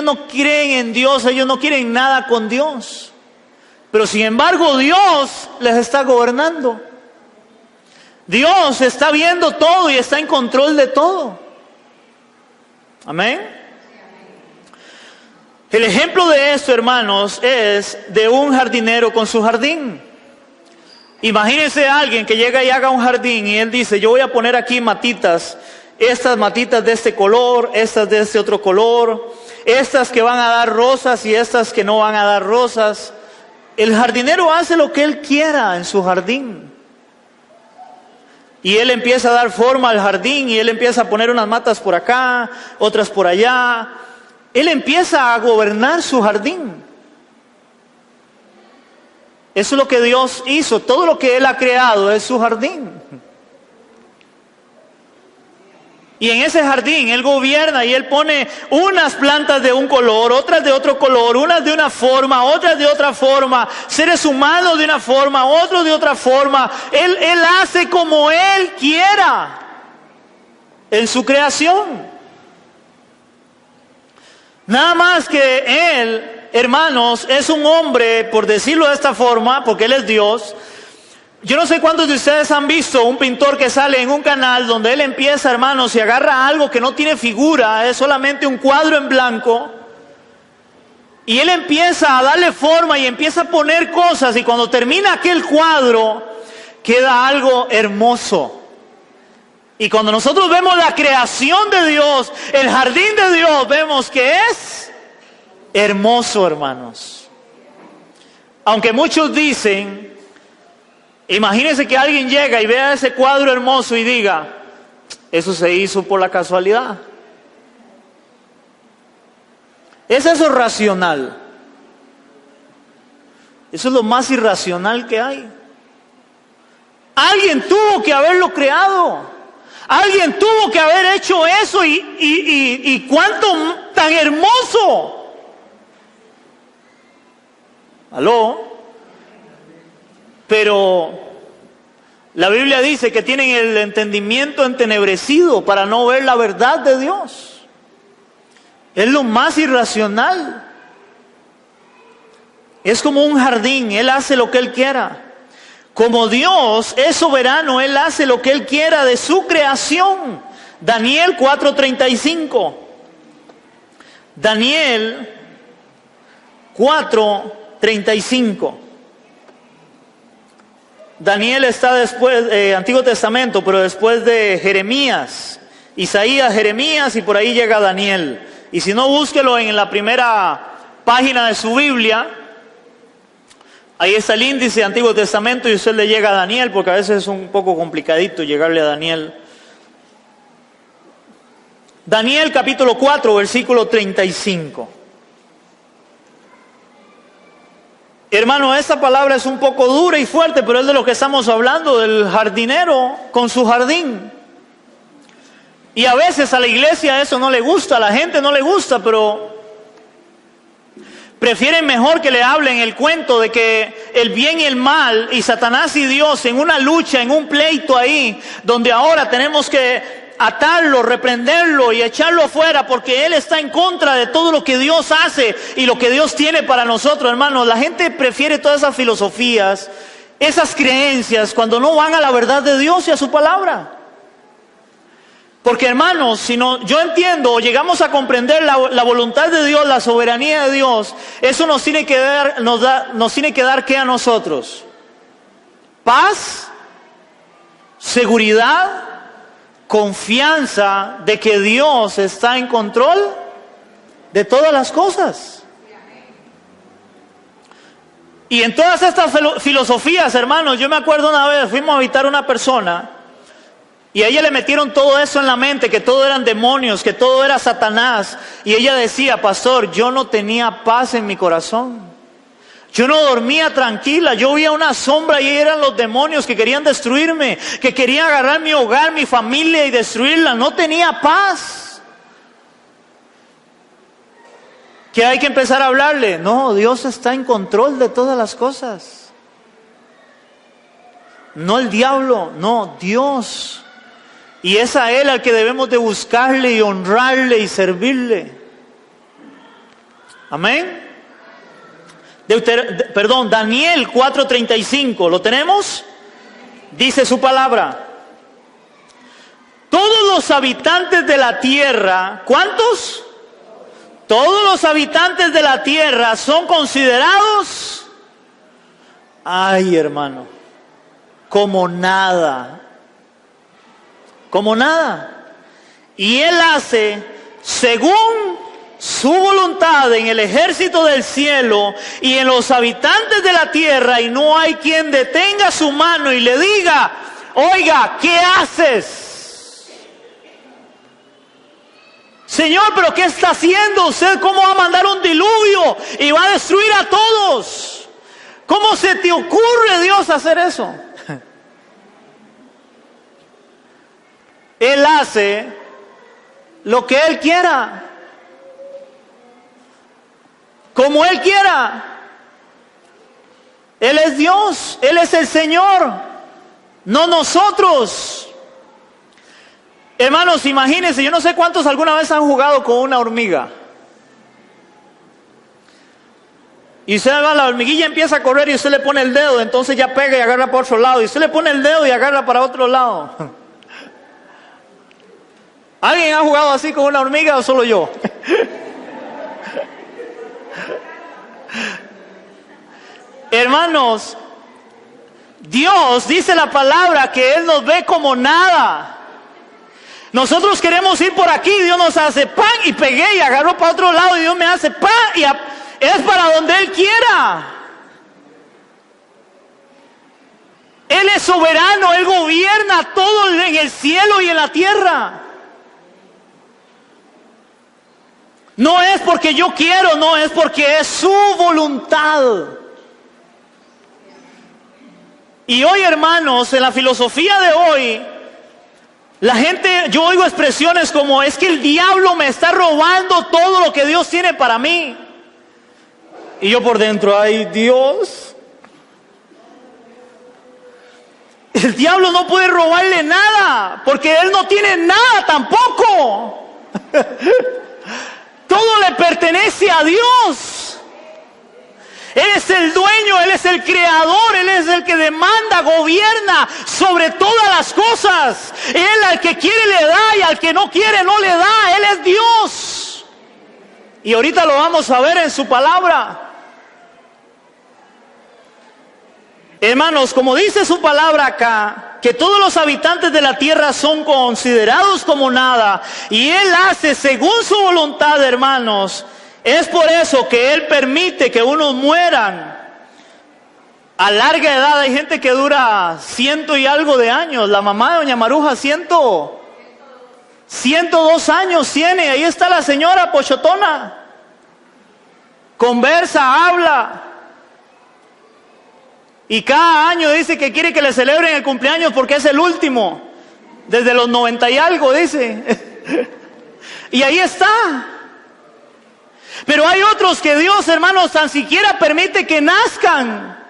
no creen en Dios, ellos no quieren nada con Dios. Pero sin embargo Dios les está gobernando. Dios está viendo todo y está en control de todo. Amén. El ejemplo de esto, hermanos, es de un jardinero con su jardín. Imagínense a alguien que llega y haga un jardín y él dice, yo voy a poner aquí matitas, estas matitas de este color, estas de este otro color, estas que van a dar rosas y estas que no van a dar rosas. El jardinero hace lo que él quiera en su jardín. Y él empieza a dar forma al jardín y él empieza a poner unas matas por acá, otras por allá. Él empieza a gobernar su jardín. Eso es lo que Dios hizo. Todo lo que Él ha creado es su jardín. Y en ese jardín Él gobierna y Él pone unas plantas de un color, otras de otro color, unas de una forma, otras de otra forma, seres humanos de una forma, otros de otra forma. Él hace como Él quiera en su creación. Nada más que Él, hermanos, es un hombre, por decirlo de esta forma, porque Él es Dios. Yo no sé cuántos de ustedes han visto un pintor que sale en un canal donde él empieza, hermanos, y agarra algo que no tiene figura, es solamente un cuadro en blanco, y él empieza a darle forma y empieza a poner cosas, y cuando termina aquel cuadro, queda algo hermoso. Y cuando nosotros vemos la creación de Dios, el jardín de Dios, vemos que es hermoso, hermanos. Aunque muchos dicen, imagínense que alguien llega y vea ese cuadro hermoso y diga, eso se hizo por la casualidad. ¿Es eso racional? Eso es lo más irracional que hay. Alguien tuvo que haberlo creado. Alguien tuvo que haber hecho eso y cuánto tan hermoso. ¿Aló? Pero la Biblia dice que tienen el entendimiento entenebrecido para no ver la verdad de Dios. Es lo más irracional. Es como un jardín, Él hace lo que Él quiera. Como Dios es soberano, Él hace lo que Él quiera de su creación. Daniel 4:35. Daniel 4:35. Daniel está después, Antiguo Testamento, pero después de Jeremías. Isaías, Jeremías y por ahí llega Daniel. Y si no, búsquelo en la primera página de su Biblia. Ahí está el índice de Antiguo Testamento y usted le llega a Daniel, porque a veces es un poco complicadito llegarle a Daniel. Daniel capítulo 4, versículo 35. Hermano, esta palabra es un poco dura y fuerte, pero es de lo que estamos hablando, del jardinero con su jardín. Y a veces a la iglesia eso no le gusta, a la gente no le gusta, pero prefieren mejor que le hablen el cuento de que el bien y el mal y Satanás y Dios en una lucha, en un pleito ahí, donde ahora tenemos que atarlo, reprenderlo y echarlo afuera porque él está en contra de todo lo que Dios hace y lo que Dios tiene para nosotros, hermanos. La gente prefiere todas esas filosofías, esas creencias, cuando no van a la verdad de Dios y a su palabra. Porque, hermanos, si no, yo entiendo o llegamos a comprender la voluntad de Dios, la soberanía de Dios, eso nos tiene que dar ¿qué a nosotros? Paz, seguridad, confianza de que Dios está en control de todas las cosas. Y en todas estas filosofías, hermanos, yo me acuerdo una vez, fuimos a visitar a una persona y a ella le metieron todo eso en la mente, que todo eran demonios, que todo era Satanás. Y ella decía, pastor, yo no tenía paz en mi corazón. Yo no dormía tranquila, yo veía una sombra y eran los demonios que querían destruirme, que querían agarrar mi hogar, mi familia y destruirla. No tenía paz. ¿Qué hay que empezar a hablarle? No, Dios está en control de todas las cosas. No el diablo, no, Dios. Y es a Él al que debemos de buscarle y honrarle y servirle. Amén. Daniel 4:35, ¿lo tenemos? Dice su palabra. Todos los habitantes de la tierra, ¿cuántos? Todos los habitantes de la tierra son considerados, ay hermano, como nada. Como nada. Y Él hace según su voluntad en el ejército del cielo y en los habitantes de la tierra, y no hay quien detenga su mano y le diga, oiga, ¿qué haces? Señor, ¿pero qué está haciendo usted? ¿Cómo va a mandar un diluvio y va a destruir a todos? ¿Cómo se te ocurre, Dios, hacer eso? Él hace lo que Él quiera, como Él quiera. Él es Dios, Él es el Señor, no nosotros. Hermanos, imagínense, yo no sé cuántos alguna vez han jugado con una hormiga. Y usted va, la hormiguilla empieza a correr y usted le pone el dedo, entonces ya pega y agarra por otro lado. Y usted le pone el dedo y agarra para otro lado. ¿Alguien ha jugado así con una hormiga o solo yo? Hermanos, Dios dice la palabra que Él nos ve como nada. Nosotros queremos ir por aquí, Dios nos hace pan y pegué y agarro para otro lado y Dios me hace pan y es para donde Él quiera. Él es soberano, Él gobierna todo en el cielo y en la tierra. No es porque yo quiero, no, es porque es su voluntad. Y hoy, hermanos, en la filosofía de hoy, la gente, yo oigo expresiones como, es que el diablo me está robando todo lo que Dios tiene para mí. Y yo por dentro, ay Dios, el diablo no puede robarle nada, porque él no tiene nada tampoco. Todo le pertenece a Dios. Él es el dueño, Él es el creador, Él es el que demanda, gobierna sobre todas las cosas. Él al que quiere le da y al que no quiere no le da. Él es Dios. Y ahorita lo vamos a ver en su palabra. Hermanos, como dice su palabra acá, que todos los habitantes de la tierra son considerados como nada, y Él hace según su voluntad, hermanos, es por eso que Él permite que unos mueran a larga edad. Hay gente que dura 100 y algo de años. La mamá de doña Maruja, 102 años tiene. Ahí está la señora pochotona. Conversa, habla. Y cada año dice que quiere que le celebren el cumpleaños porque es el último. Desde los 90 y algo, dice. Y ahí está. Pero hay otros que Dios, hermanos, tan siquiera permite que nazcan.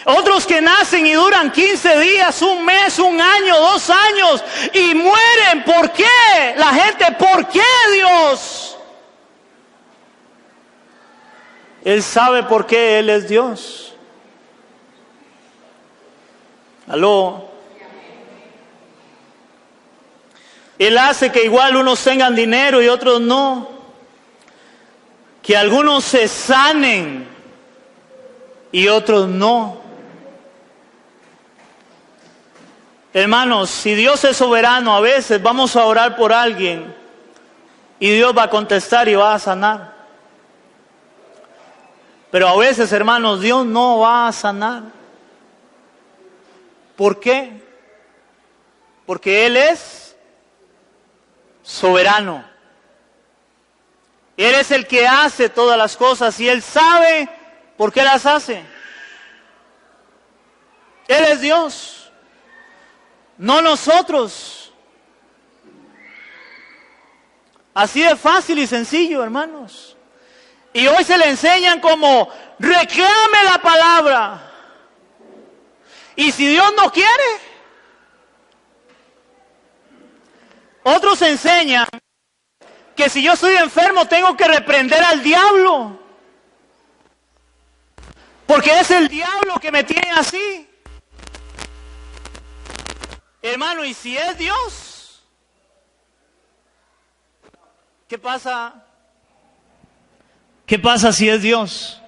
Otros que nacen y duran 15 días, un mes, un año, 2 años y mueren. ¿Por qué? La gente, ¿por qué Dios? Él sabe por qué Él es Dios. ¿Aló? Él hace que igual unos tengan dinero y otros no. Que algunos se sanen y otros no. Hermanos, si Dios es soberano, a veces vamos a orar por alguien y Dios va a contestar y va a sanar. Pero a veces, hermanos, Dios no va a sanar. ¿Por qué? Porque Él es soberano. Él es el que hace todas las cosas y Él sabe por qué las hace. Él es Dios, no nosotros. Así de fácil y sencillo, hermanos. Y hoy se le enseñan como reclame la palabra. Y si Dios no quiere, otros enseñan que si yo estoy enfermo tengo que reprender al diablo. Porque es el diablo que me tiene así. Hermano, ¿y si es Dios? ¿Qué pasa? ¿Qué pasa si es Dios?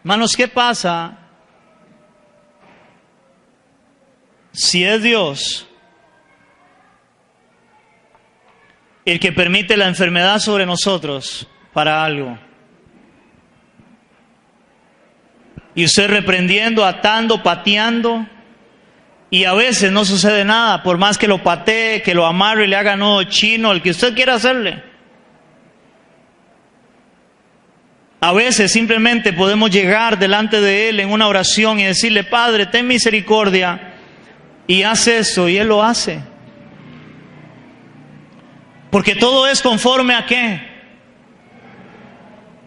Hermanos, ¿qué pasa si es Dios el que permite la enfermedad sobre nosotros para algo? Y usted reprendiendo, atando, pateando, y a veces no sucede nada, por más que lo patee, que lo amarre y le haga nudo chino, el que usted quiera hacerle. A veces simplemente podemos llegar delante de Él en una oración y decirle: Padre, ten misericordia y haz eso, y Él lo hace. Porque todo es conforme ¿a qué?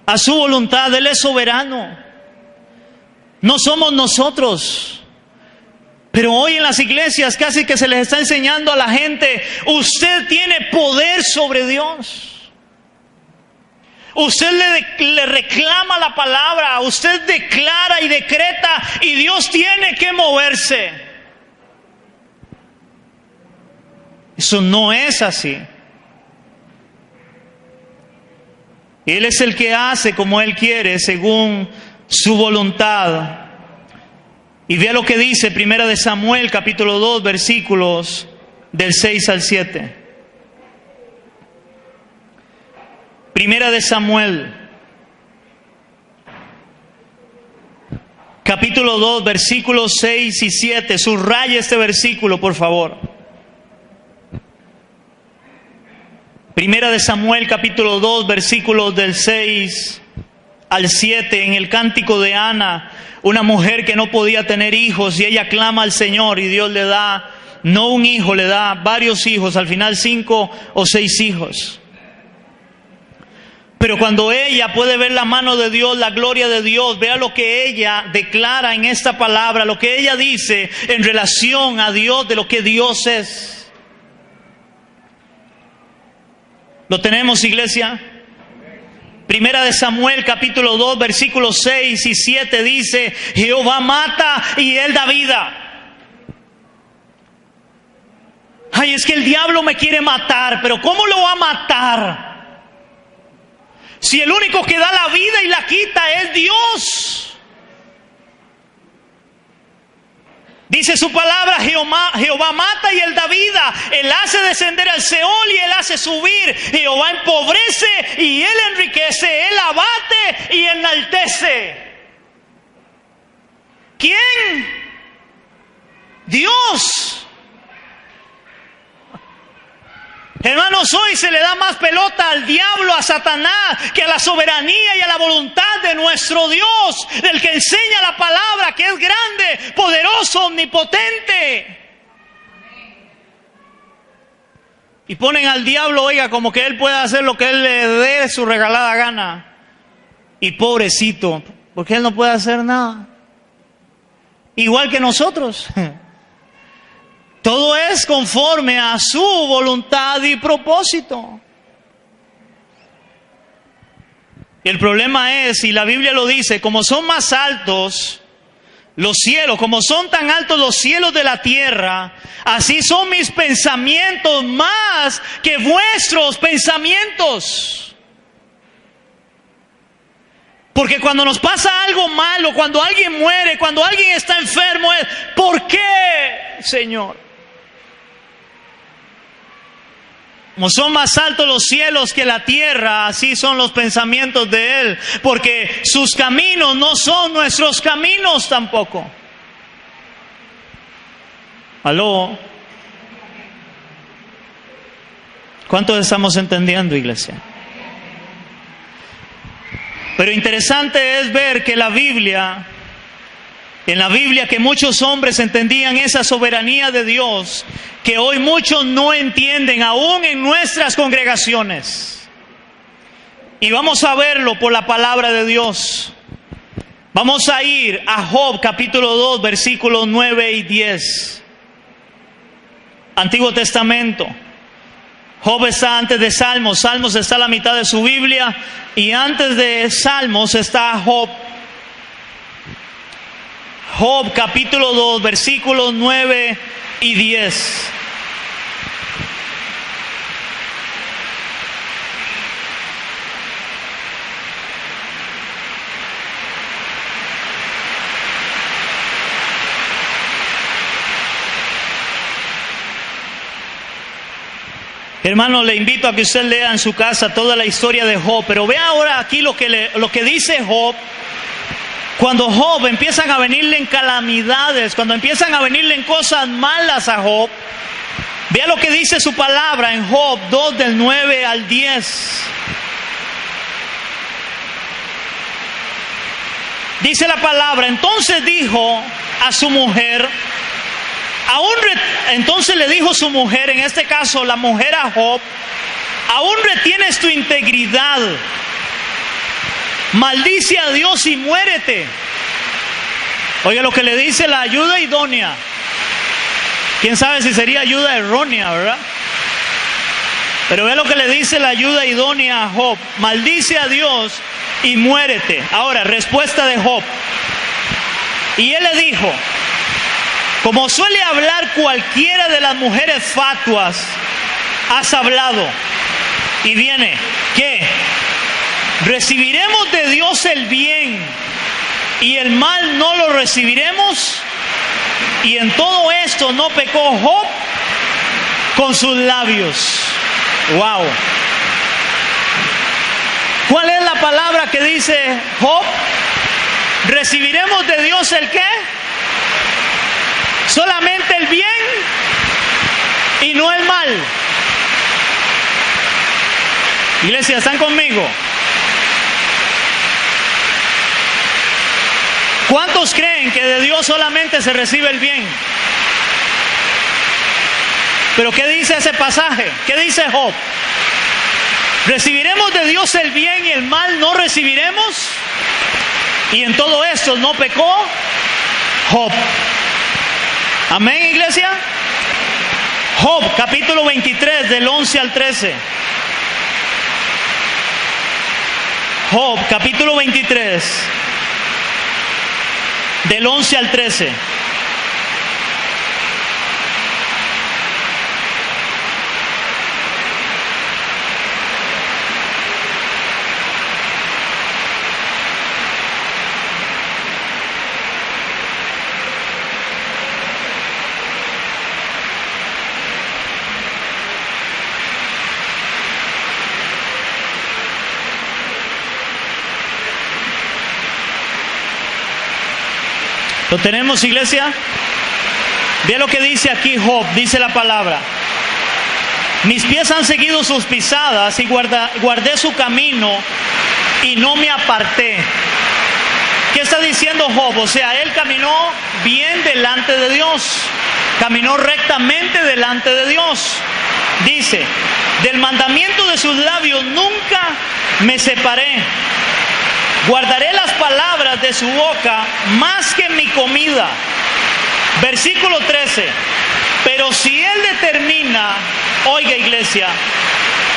A su voluntad. Él es soberano. No somos nosotros. Pero hoy en las iglesias casi que se les está enseñando a la gente: usted tiene poder sobre Dios. Usted le reclama la palabra, usted declara y decreta y Dios tiene que moverse. Eso no es así. Él es el que hace como Él quiere, según su voluntad. Y vea lo que dice Primera de Samuel, capítulo 2, versículos del 6 al 7. Primera de Samuel, capítulo 2, versículos 6 y 7. Subraya este versículo, por favor. Primera de Samuel, capítulo 2, versículos del 6 al 7. En el cántico de Ana, una mujer que no podía tener hijos, y ella clama al Señor y Dios le da, no un hijo, le da varios hijos, al final 5 o 6 hijos. Pero cuando ella puede ver la mano de Dios, la gloria de Dios, vea lo que ella declara en esta palabra, lo que ella dice en relación a Dios, de lo que Dios es. ¿Lo tenemos, iglesia? Primera de Samuel, capítulo 2, versículos 6 y 7 dice: Jehová mata y Él da vida. Ay, es que el diablo me quiere matar, pero ¿cómo lo va a matar? Si el único que da la vida y la quita es Dios. Dice su palabra, Jehová mata y Él da vida. Él hace descender al Seol y Él hace subir. Jehová empobrece y Él enriquece. Él abate y enaltece. ¿Quién? Dios. Hermanos, hoy se le da más pelota al diablo, a Satanás, que a la soberanía y a la voluntad de nuestro Dios, del que enseña la palabra, que es grande, poderoso, omnipotente. Y ponen al diablo, oiga, como que él puede hacer lo que él le dé su regalada gana. Y pobrecito, porque él no puede hacer nada. Igual que nosotros. Todo es conforme a su voluntad y propósito. Y el problema es, y la Biblia lo dice, como son más altos los cielos, como son tan altos los cielos de la tierra, así son mis pensamientos más que vuestros pensamientos. Porque cuando nos pasa algo malo, cuando alguien muere, cuando alguien está enfermo, es ¿por qué, Señor? Como son más altos los cielos que la tierra, así son los pensamientos de Él, porque sus caminos no son nuestros caminos tampoco. ¿Aló? ¿Cuántos estamos entendiendo, iglesia? Pero interesante es ver que en la Biblia que muchos hombres entendían esa soberanía de Dios, que hoy muchos no entienden, aún en nuestras congregaciones. Y vamos a verlo por la palabra de Dios. Vamos a ir a Job capítulo 2, versículos 9 y 10. Antiguo Testamento. Job está antes de Salmos. Salmos está a la mitad de su Biblia. Y antes de Salmos está Job. Job capítulo 2, versículos 9 y 10. Hermano, le invito a que usted lea en su casa toda la historia de Job, pero vea ahora aquí lo que dice Job. Cuando Job empiezan a venirle en calamidades, cuando empiezan a venirle en cosas malas a Job, vea lo que dice su palabra en Job 2 del 9 al 10. Dice la palabra, entonces dijo a su mujer, entonces le dijo su mujer, en este caso la mujer a Job, aún retienes tu integridad, maldice a Dios y muérete. Oiga lo que le dice la ayuda idónea. Quién sabe si sería ayuda errónea, ¿verdad? Pero ve lo que le dice la ayuda idónea a Job, maldice a Dios y muérete. Ahora, respuesta de Job. Y él le dijo, como suele hablar cualquiera de las mujeres fatuas, has hablado. Y viene, ¿qué? ¿Recibiremos de Dios el bien y el mal no lo recibiremos? Y en todo esto no pecó Job con sus labios. Wow. ¿Cuál es la palabra que dice Job? ¿Recibiremos de Dios el qué? Solamente el bien y no el mal. Iglesia, ¿están conmigo? ¿Cuántos creen que de Dios solamente se recibe el bien? Pero ¿qué dice ese pasaje? ¿Qué dice Job? ¿Recibiremos de Dios el bien y el mal no recibiremos? Y en todo esto no pecó Job. Amén, iglesia. Job capítulo 23 del 11 al 13. Job capítulo 23 del 11 al 13. ¿Lo tenemos, iglesia? Ve lo que dice aquí Job, dice la palabra. Mis pies han seguido sus pisadas y guardé su camino y no me aparté. ¿Qué está diciendo Job? O sea, él caminó bien delante de Dios, caminó rectamente delante de Dios. Dice, del mandamiento de sus labios nunca me separé. Guardaré las palabras de su boca más que mi comida. Versículo 13. Pero si él determina, oiga iglesia,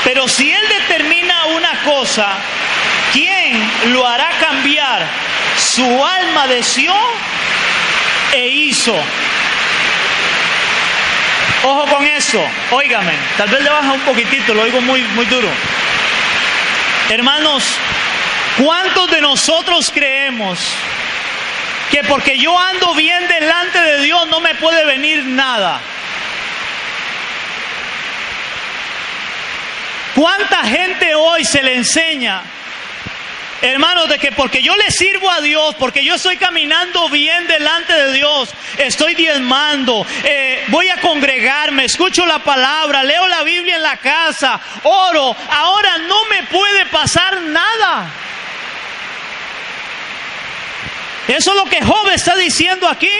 pero si él determina una cosa, ¿quién lo hará cambiar? Su alma deseó e hizo. Ojo con eso, óigame, tal vez le baja un poquitito, lo oigo muy duro. Hermanos, ¿cuántos de nosotros creemos que porque yo ando bien delante de Dios no me puede venir nada? ¿Cuánta gente hoy se le enseña, hermanos, de que porque yo le sirvo a Dios, porque yo estoy caminando bien delante de Dios, estoy diezmando, voy a congregarme, escucho la palabra, leo la Biblia en la casa, oro, ahora no me puede pasar nada? Eso es lo que Job está diciendo aquí.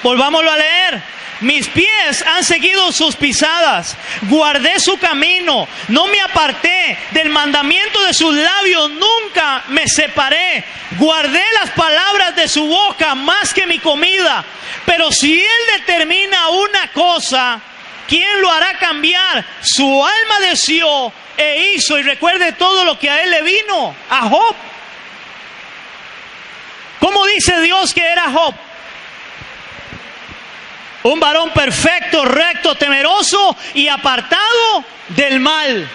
Volvámoslo a leer. Mis pies han seguido sus pisadas, guardé su camino, no me aparté del mandamiento de sus labios, nunca me separé, guardé las palabras de su boca más que mi comida. Pero si él determina una cosa, ¿quién lo hará cambiar? Su alma deseó e hizo, y recuerde todo lo que a él le vino, a Job. ¿Cómo dice Dios que era Job? Un varón perfecto, recto, temeroso y apartado del mal.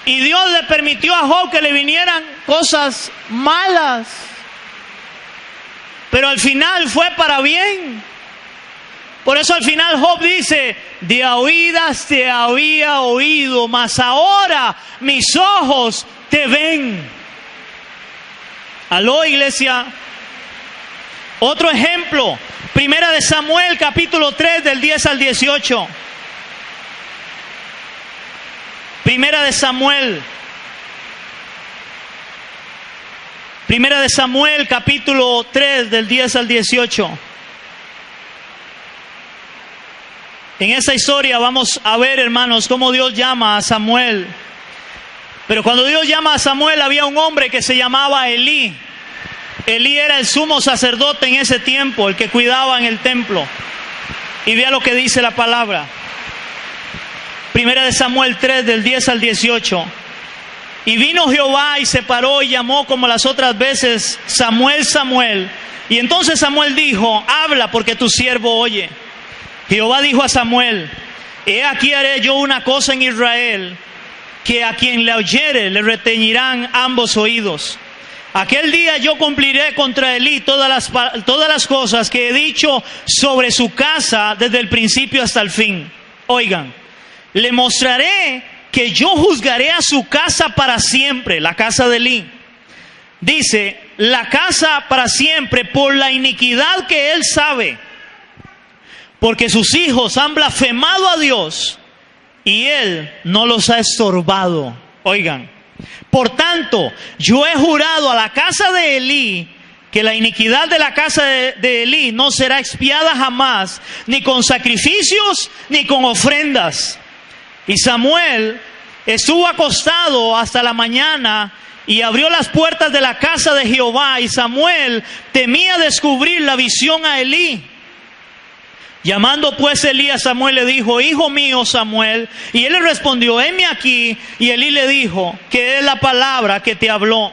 Y Dios le permitió a Job que le vinieran cosas malas, pero al final fue para bien. Por eso al final Job dice, de a oídas te había oído, mas ahora mis ojos te ven. Aló, iglesia. Otro ejemplo, Primera de Samuel, capítulo 3, del 10 al 18. Primera de Samuel, capítulo 3, del 10 al 18. En esa historia vamos a ver, hermanos, cómo Dios llama a Samuel. Pero cuando Dios llama a Samuel, había un hombre que se llamaba Elí. Elí era el sumo sacerdote en ese tiempo, el que cuidaba en el templo. Y vea lo que dice la palabra. Primera de Samuel 3, del 10 al 18. Y vino Jehová y se paró y llamó como las otras veces, Samuel, Samuel. Y entonces Samuel dijo, habla porque tu siervo oye. Jehová dijo a Samuel, he aquí haré yo una cosa en Israel, que a quien le oyere le retañirán ambos oídos. Aquel día yo cumpliré contra Elí todas las cosas que he dicho sobre su casa desde el principio hasta el fin. Oigan, le mostraré que yo juzgaré a su casa para siempre, la casa de Elí. Dice, la casa para siempre por la iniquidad que él sabe, porque sus hijos han blasfemado a Dios y él no los ha estorbado. Oigan. Por tanto, yo he jurado a la casa de Elí que la iniquidad de la casa de Elí no será expiada jamás, ni con sacrificios ni con ofrendas. Y Samuel estuvo acostado hasta la mañana y abrió las puertas de la casa de Jehová, y Samuel temía descubrir la visión a Elí. Llamando pues Elí a Samuel le dijo, hijo mío Samuel, y él le respondió, heme aquí. Y Elí le dijo, ¿qué es la palabra que te habló?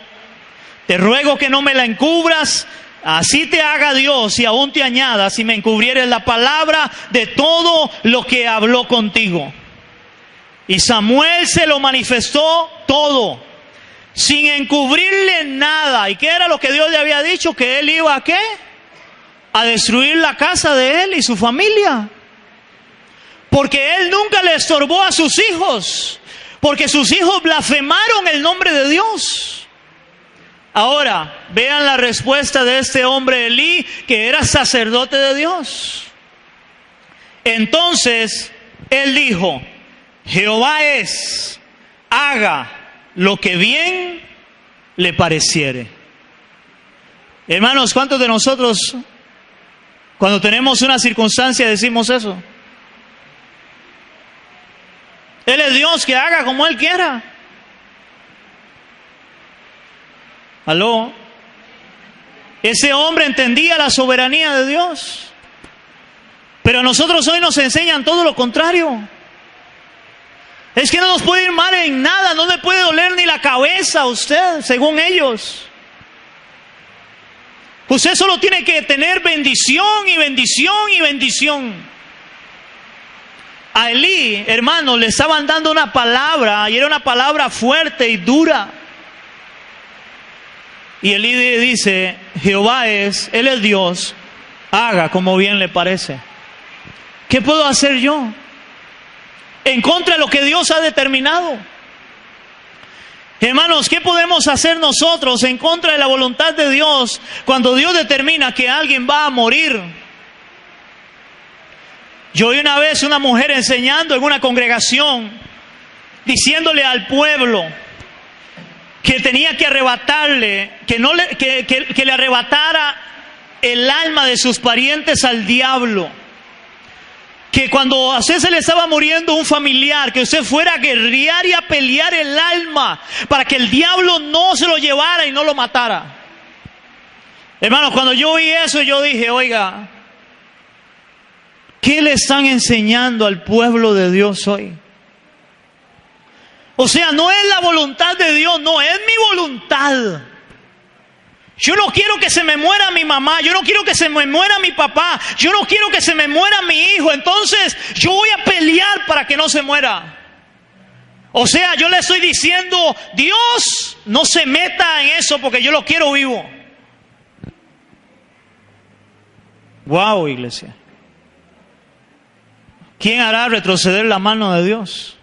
Te ruego que no me la encubras, así te haga Dios y aún te añada si me encubrieres la palabra de todo lo que habló contigo. Y Samuel se lo manifestó todo, sin encubrirle nada. ¿Y qué era lo que Dios le había dicho? Que él iba a ¿qué? A destruir la casa de él y su familia. Porque él nunca le estorbó a sus hijos. Porque sus hijos blasfemaron el nombre de Dios. Ahora, vean la respuesta de este hombre Elí, que era sacerdote de Dios. Entonces, él dijo, Jehová es, haga lo que bien le pareciere. Hermanos, ¿cuántos de nosotros, cuando tenemos una circunstancia, decimos eso? Él es Dios, que haga como Él quiera. ¿Aló? Ese hombre entendía la soberanía de Dios. Pero a nosotros hoy nos enseñan todo lo contrario. Es que no nos puede ir mal en nada, no le puede doler ni la cabeza a usted, según ellos. Usted solo tiene que tener bendición y bendición y bendición. A Elí, hermano, le estaban dando una palabra, y era una palabra fuerte y dura. Y Elí dice, Jehová es, Él es Dios, haga como bien le parece. ¿Qué puedo hacer yo en contra de lo que Dios ha determinado? Hermanos, ¿qué podemos hacer nosotros en contra de la voluntad de Dios cuando Dios determina que alguien va a morir? Yo oí una vez una mujer enseñando en una congregación, diciéndole al pueblo que tenía que arrebatarle, que le arrebatara el alma de sus parientes al diablo. Que cuando a usted se le estaba muriendo un familiar, que usted fuera a guerrear y a pelear el alma para que el diablo no se lo llevara y no lo matara. Hermanos, cuando yo oí eso, yo dije, oiga, ¿qué le están enseñando al pueblo de Dios hoy? O sea, no es la voluntad de Dios, no, es mi voluntad. Yo no quiero que se me muera mi mamá, yo no quiero que se me muera mi papá, yo no quiero que se me muera mi hijo, entonces yo voy a pelear para que no se muera. O sea, yo le estoy diciendo, Dios, no se meta en eso porque yo lo quiero vivo. Wow, iglesia. ¿Quién hará retroceder la mano de Dios?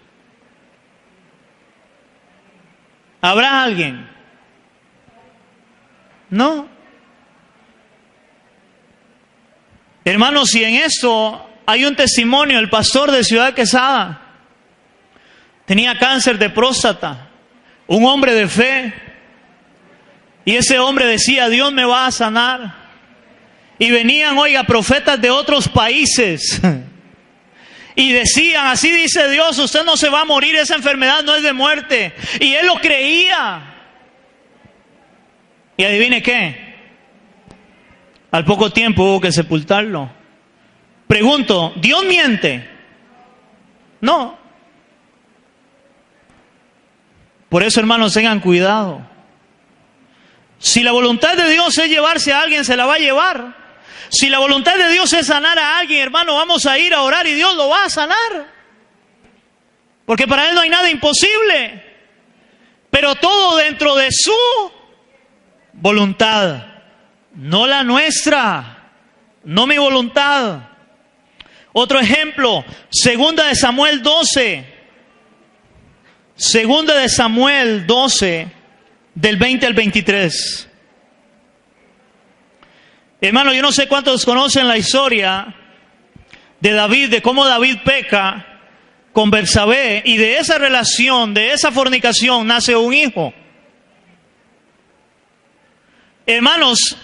¿Habrá alguien? No. Hermanos, si en esto hay un testimonio, el pastor de Ciudad Quesada tenía cáncer de próstata, un hombre de fe, y ese hombre decía, Dios me va a sanar. Y venían, oiga, profetas de otros países y decían, así dice Dios, usted no se va a morir, esa enfermedad no es de muerte. Y él lo creía. Y adivine qué, al poco tiempo hubo que sepultarlo. Pregunto, ¿Dios miente? No. Por eso, hermanos, tengan cuidado. Si la voluntad de Dios es llevarse a alguien, se la va a llevar. Si la voluntad de Dios es sanar a alguien, hermano, vamos a ir a orar y Dios lo va a sanar. Porque para Él no hay nada imposible. Pero todo dentro de su voluntad, no la nuestra, no mi voluntad. Otro ejemplo, Segunda de Samuel 12, del 20 al 23. Hermano, yo no sé cuántos conocen la historia de David, de cómo David peca con Betsabé, y de esa relación, de esa fornicación, nace un hijo. Hermanos,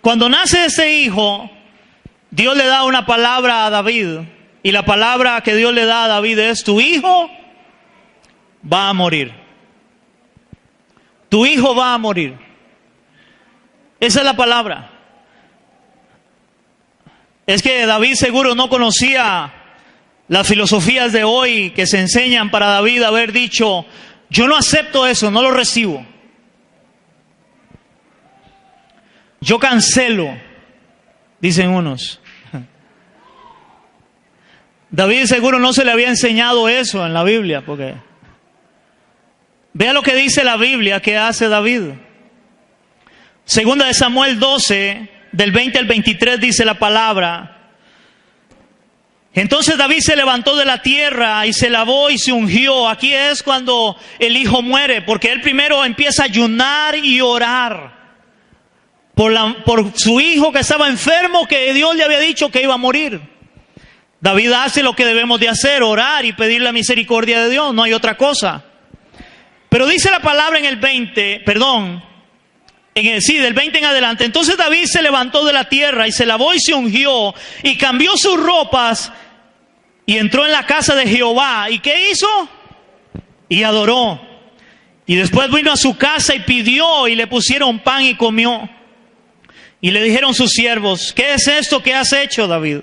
cuando nace ese hijo, Dios le da una palabra a David, y la palabra que Dios le da a David es, tu hijo va a morir. Tu hijo va a morir. Esa es la palabra. Es que David seguro no conocía las filosofías de hoy que se enseñan para David haber dicho, yo no acepto eso, no lo recibo. Yo cancelo, dicen unos. David seguro no se le había enseñado eso en la Biblia, porque vea lo que dice la Biblia que hace David. Segunda de Samuel 12, del 20 al 23 dice la palabra. Entonces David se levantó de la tierra y se lavó y se ungió. Aquí es cuando el hijo muere, porque él primero empieza a ayunar y orar. por su hijo que estaba enfermo, que Dios le había dicho que iba a morir. David hace lo que debemos de hacer, orar y pedir la misericordia de Dios, no hay otra cosa. Pero dice la palabra en el 20, del 20 en adelante. Entonces David se levantó de la tierra y se lavó y se ungió y cambió sus ropas y entró en la casa de Jehová. ¿Y qué hizo? Y adoró. Y después vino a su casa y pidió y le pusieron pan y comió. Y le dijeron sus siervos: ¿qué es esto que has hecho, David?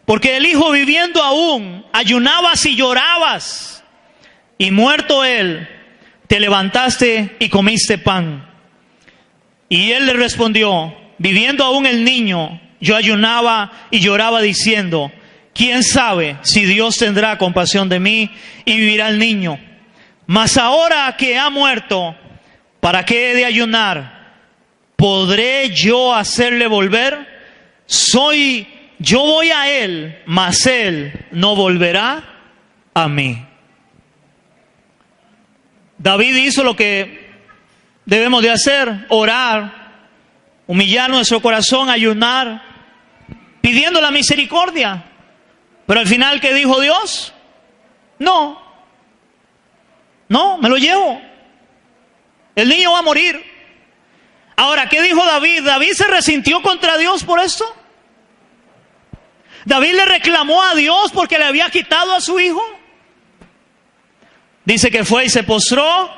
Porque el hijo viviendo aún, ayunabas y llorabas, y muerto él, te levantaste y comiste pan. Y él le respondió: viviendo aún el niño, yo ayunaba y lloraba diciendo: ¿quién sabe si Dios tendrá compasión de mí y vivirá el niño? Mas ahora que ha muerto, ¿para qué he de ayunar? ¿Podré yo hacerle volver? Yo voy a él, mas él no volverá a mí. David hizo lo que debemos de hacer: orar, humillar nuestro corazón, ayunar, pidiendo la misericordia. Pero al final, ¿qué dijo Dios? No, me lo llevo. El niño va a morir. Ahora, ¿qué dijo David? ¿David se resintió contra Dios por esto? ¿David le reclamó a Dios porque le había quitado a su hijo? Dice que fue y se postró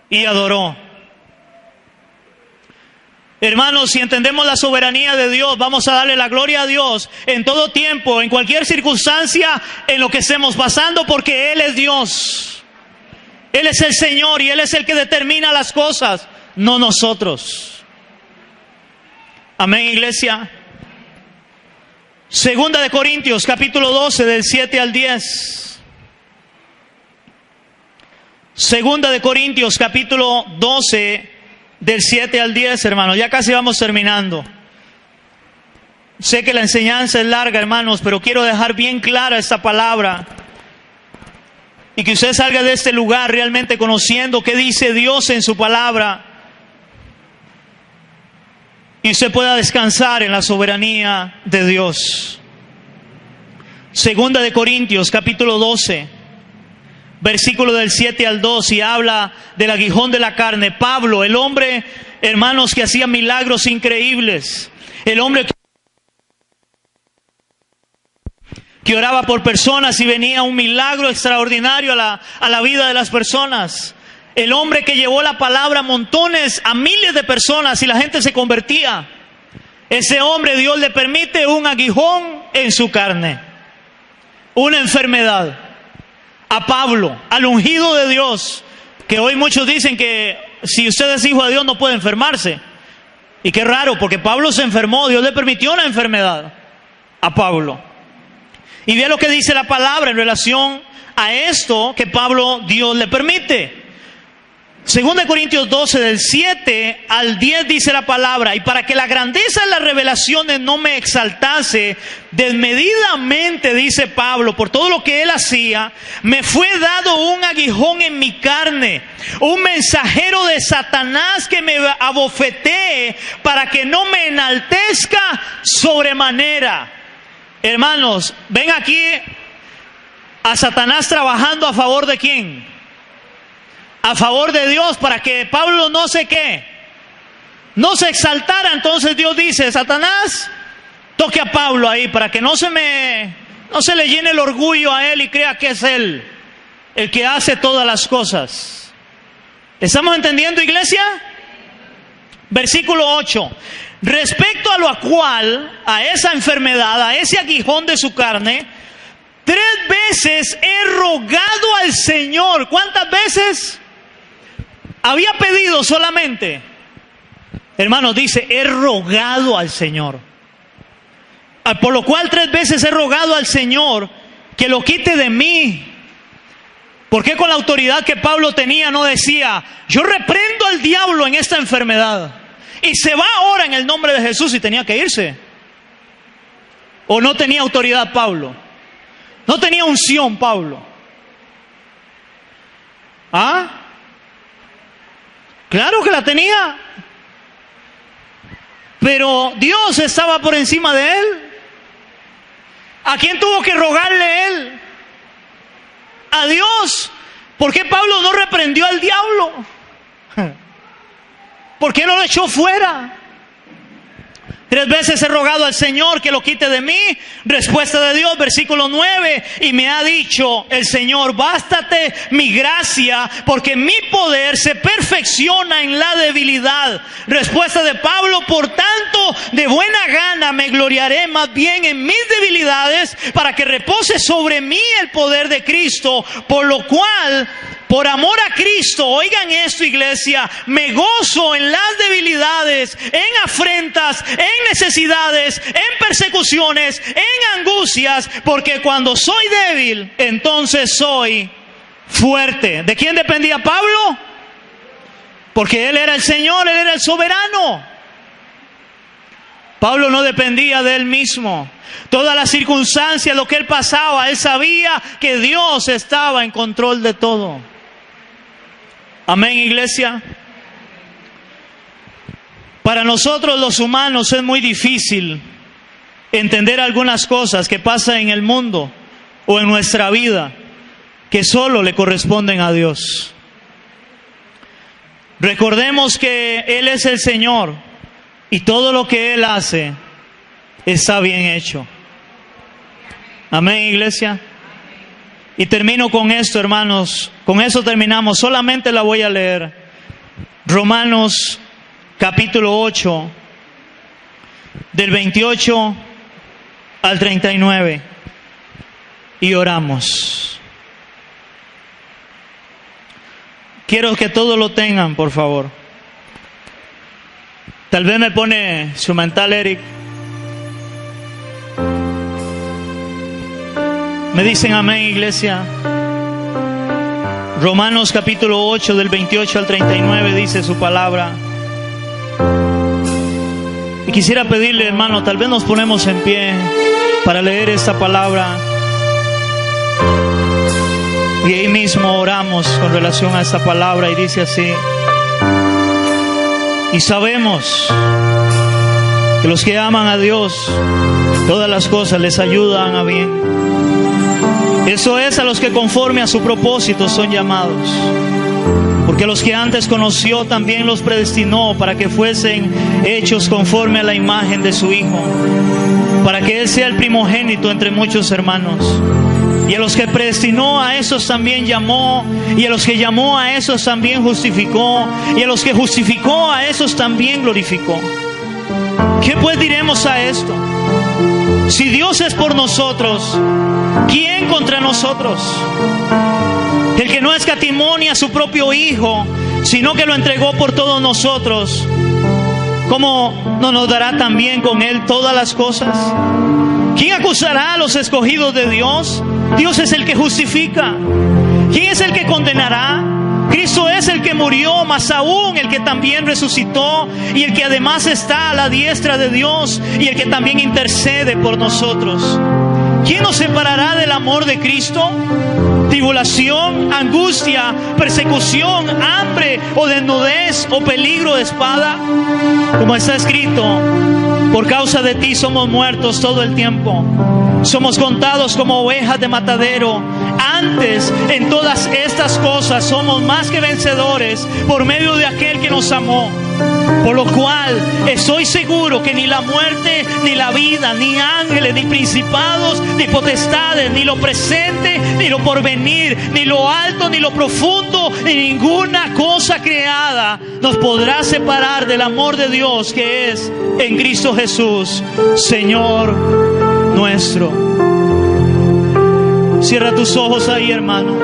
y adoró. Hermanos, si entendemos la soberanía de Dios, vamos a darle la gloria a Dios en todo tiempo, en cualquier circunstancia, en lo que estemos pasando, porque Él es Dios. Él es el Señor y Él es el que determina las cosas, no nosotros. Amén, iglesia. Segunda de Corintios, capítulo 12, del 7 al 10. Segunda de Corintios, capítulo 12, del 7 al 10, hermanos. Ya casi vamos terminando. Sé que la enseñanza es larga, hermanos, pero quiero dejar bien clara esta palabra. Y que usted salga de este lugar realmente conociendo qué dice Dios en su palabra. Y usted pueda descansar en la soberanía de Dios. Segunda de Corintios, capítulo 12, versículo del 7 al 2, y habla del aguijón de la carne. Pablo, el hombre, hermanos, que hacía milagros increíbles. El hombre que oraba por personas y venía un milagro extraordinario a la vida de las personas. El hombre que llevó la palabra a montones, a miles de personas, y la gente se convertía. Ese hombre, Dios le permite un aguijón en su carne, una enfermedad. A Pablo, al ungido de Dios, que hoy muchos dicen que si usted es hijo de Dios no puede enfermarse. Y qué raro, porque Pablo se enfermó, Dios le permitió una enfermedad a Pablo. Y vea lo que dice la palabra en relación a esto que Pablo, Dios le permite. Segunda de Corintios 12, del 7 al 10 dice la palabra: y para que la grandeza de las revelaciones no me exaltase desmedidamente, dice Pablo, por todo lo que él hacía, me fue dado un aguijón en mi carne, un mensajero de Satanás que me abofetee para que no me enaltezca sobremanera. Hermanos, ven aquí a Satanás trabajando a favor de ¿quién? A favor de Dios, para que Pablo no se exaltara. Entonces Dios dice: Satanás, toque a Pablo ahí, para que no se le llene el orgullo a él y crea que es él el que hace todas las cosas. ¿Estamos entendiendo, iglesia? Versículo 8. Respecto a lo cual, a esa enfermedad, a ese aguijón de su carne, 3 veces he rogado al Señor. ¿Cuántas veces? Había pedido solamente. Hermanos, dice: he rogado al Señor. Por lo cual 3 veces he rogado al Señor que lo quite de mí. ¿Por qué con la autoridad que Pablo tenía no decía: yo reprendo al diablo en esta enfermedad y se va ahora en el nombre de Jesús? Y tenía que irse. ¿O no tenía autoridad Pablo? ¿No tenía unción Pablo? ¿Ah? Claro que la tenía. Pero Dios estaba por encima de él. ¿A quién tuvo que rogarle él? A Dios. ¿Por qué Pablo no reprendió al diablo? ¿Por qué no lo echó fuera? 3 veces he rogado al Señor que lo quite de mí. Respuesta de Dios, versículo 9. Y me ha dicho el Señor, bástate mi gracia, porque mi poder se perfecciona en la debilidad. Respuesta de Pablo, por tanto, de buena gana me gloriaré más bien en mis debilidades, para que repose sobre mí el poder de Cristo. Por lo cual, por amor a Cristo, oigan esto, iglesia, me gozo en las debilidades, en afrentas, en necesidades, en persecuciones, en angustias, porque cuando soy débil, entonces soy fuerte. ¿De quién dependía Pablo? Porque él era el Señor, él era el soberano. Pablo no dependía de él mismo. Todas las circunstancias, lo que él pasaba, él sabía que Dios estaba en control de todo. Amén, iglesia. Para nosotros los humanos es muy difícil entender algunas cosas que pasan en el mundo o en nuestra vida que solo le corresponden a Dios. Recordemos que Él es el Señor y todo lo que Él hace está bien hecho. Amén, iglesia. Y termino con esto, hermanos. Con eso terminamos. Solamente la voy a leer. Romanos capítulo 8, del 28 al 39. Y oramos. Quiero que todos lo tengan, por favor. Tal vez me pone su mental, Eric. Me dicen amén, iglesia. Romanos capítulo 8 del 28 al 39 dice su palabra. Y quisiera pedirle, hermano, tal vez nos ponemos en pie para leer esta palabra. Y ahí mismo oramos con relación a esta palabra y dice así. Y sabemos que los que aman a Dios, todas las cosas les ayudan a bien. Eso es a los que conforme a su propósito son llamados. Porque los que antes conoció también los predestinó para que fuesen hechos conforme a la imagen de su Hijo, para que Él sea el primogénito entre muchos hermanos. Y a los que predestinó, a esos también llamó, y a los que llamó, a esos también justificó, y a los que justificó, a esos también glorificó. ¿Qué pues diremos a esto? Si Dios es por nosotros, ¿quién contra nosotros? El que no escatimó ni a su propio Hijo, sino que lo entregó por todos nosotros, ¿cómo no nos dará también con Él todas las cosas? ¿Quién acusará a los escogidos de Dios? Dios es el que justifica. ¿Quién es el que condenará? Cristo es el que murió, más aún el que también resucitó, y el que además está a la diestra de Dios, y el que también intercede por nosotros. ¿Quién nos separará del amor de Cristo? ¿Tribulación, angustia, persecución, hambre o desnudez o peligro de espada? Como está escrito, por causa de ti somos muertos todo el tiempo. Somos contados como ovejas de matadero. Antes, en todas estas cosas somos más que vencedores por medio de aquel que nos amó. Por lo cual estoy seguro que ni la muerte, ni la vida, ni ángeles, ni principados, ni potestades, ni lo presente, ni lo porvenir, ni lo alto, ni lo profundo, ni ninguna cosa creada nos podrá separar del amor de Dios que es en Cristo Jesús, Señor nuestro. Cierra tus ojos ahí, hermano.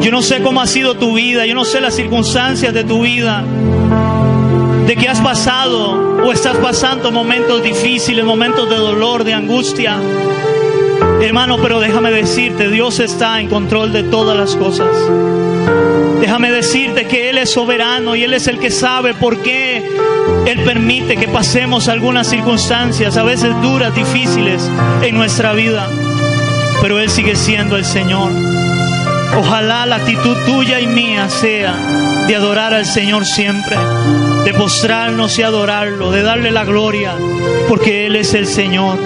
Yo no sé cómo ha sido tu vida, yo no sé las circunstancias de tu vida, de que has pasado o estás pasando momentos difíciles, momentos de dolor, de angustia. Hermano, pero déjame decirte, Dios está en control de todas las cosas. Déjame decirte que Él es soberano y Él es el que sabe por qué Él permite que pasemos algunas circunstancias, a veces duras, difíciles en nuestra vida. Pero Él sigue siendo el Señor. Ojalá la actitud tuya y mía sea de adorar al Señor siempre, de postrarnos y adorarlo, de darle la gloria, porque Él es el Señor.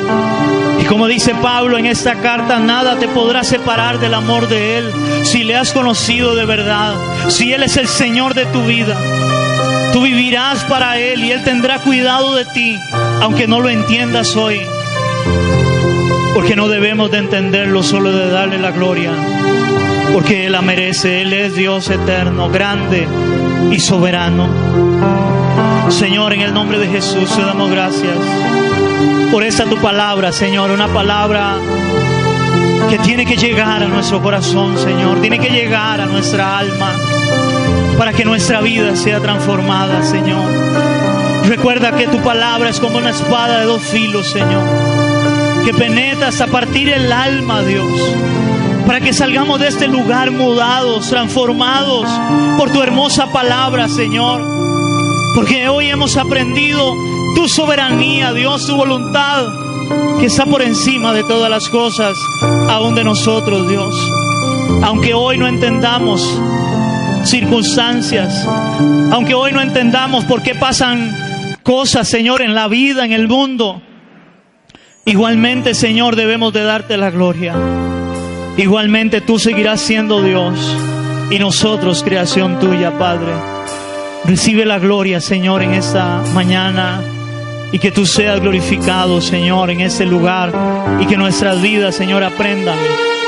Y como dice Pablo en esta carta, nada te podrá separar del amor de Él si le has conocido de verdad, si Él es el Señor de tu vida. Tú vivirás para Él y Él tendrá cuidado de ti, aunque no lo entiendas hoy, porque no debemos de entenderlo, solo de darle la gloria, porque Él la merece. Él es Dios eterno, grande y soberano. Señor, en el nombre de Jesús te damos gracias por esta tu palabra, Señor, una palabra que tiene que llegar a nuestro corazón, Señor, tiene que llegar a nuestra alma, para que nuestra vida sea transformada, Señor. Recuerda que tu palabra es como una espada de dos filos, Señor, que penetra hasta partir el alma, Dios, para que salgamos de este lugar mudados, transformados por tu hermosa palabra, Señor. Porque hoy hemos aprendido tu soberanía, Dios, tu voluntad, que está por encima de todas las cosas, aún de nosotros, Dios. Aunque hoy no entendamos circunstancias, aunque hoy no entendamos por qué pasan cosas, Señor, en la vida, en el mundo, igualmente, Señor, debemos de darte la gloria. Igualmente tú seguirás siendo Dios y nosotros creación tuya, Padre. Recibe la gloria, Señor, en esta mañana, y que tú seas glorificado, Señor, en este lugar, y que nuestras vidas, Señor, aprendan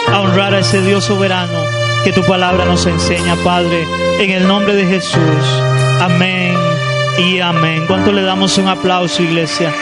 a honrar a ese Dios soberano que tu palabra nos enseña, Padre, en el nombre de Jesús. Amén y amén. ¿Cuánto le damos un aplauso, iglesia?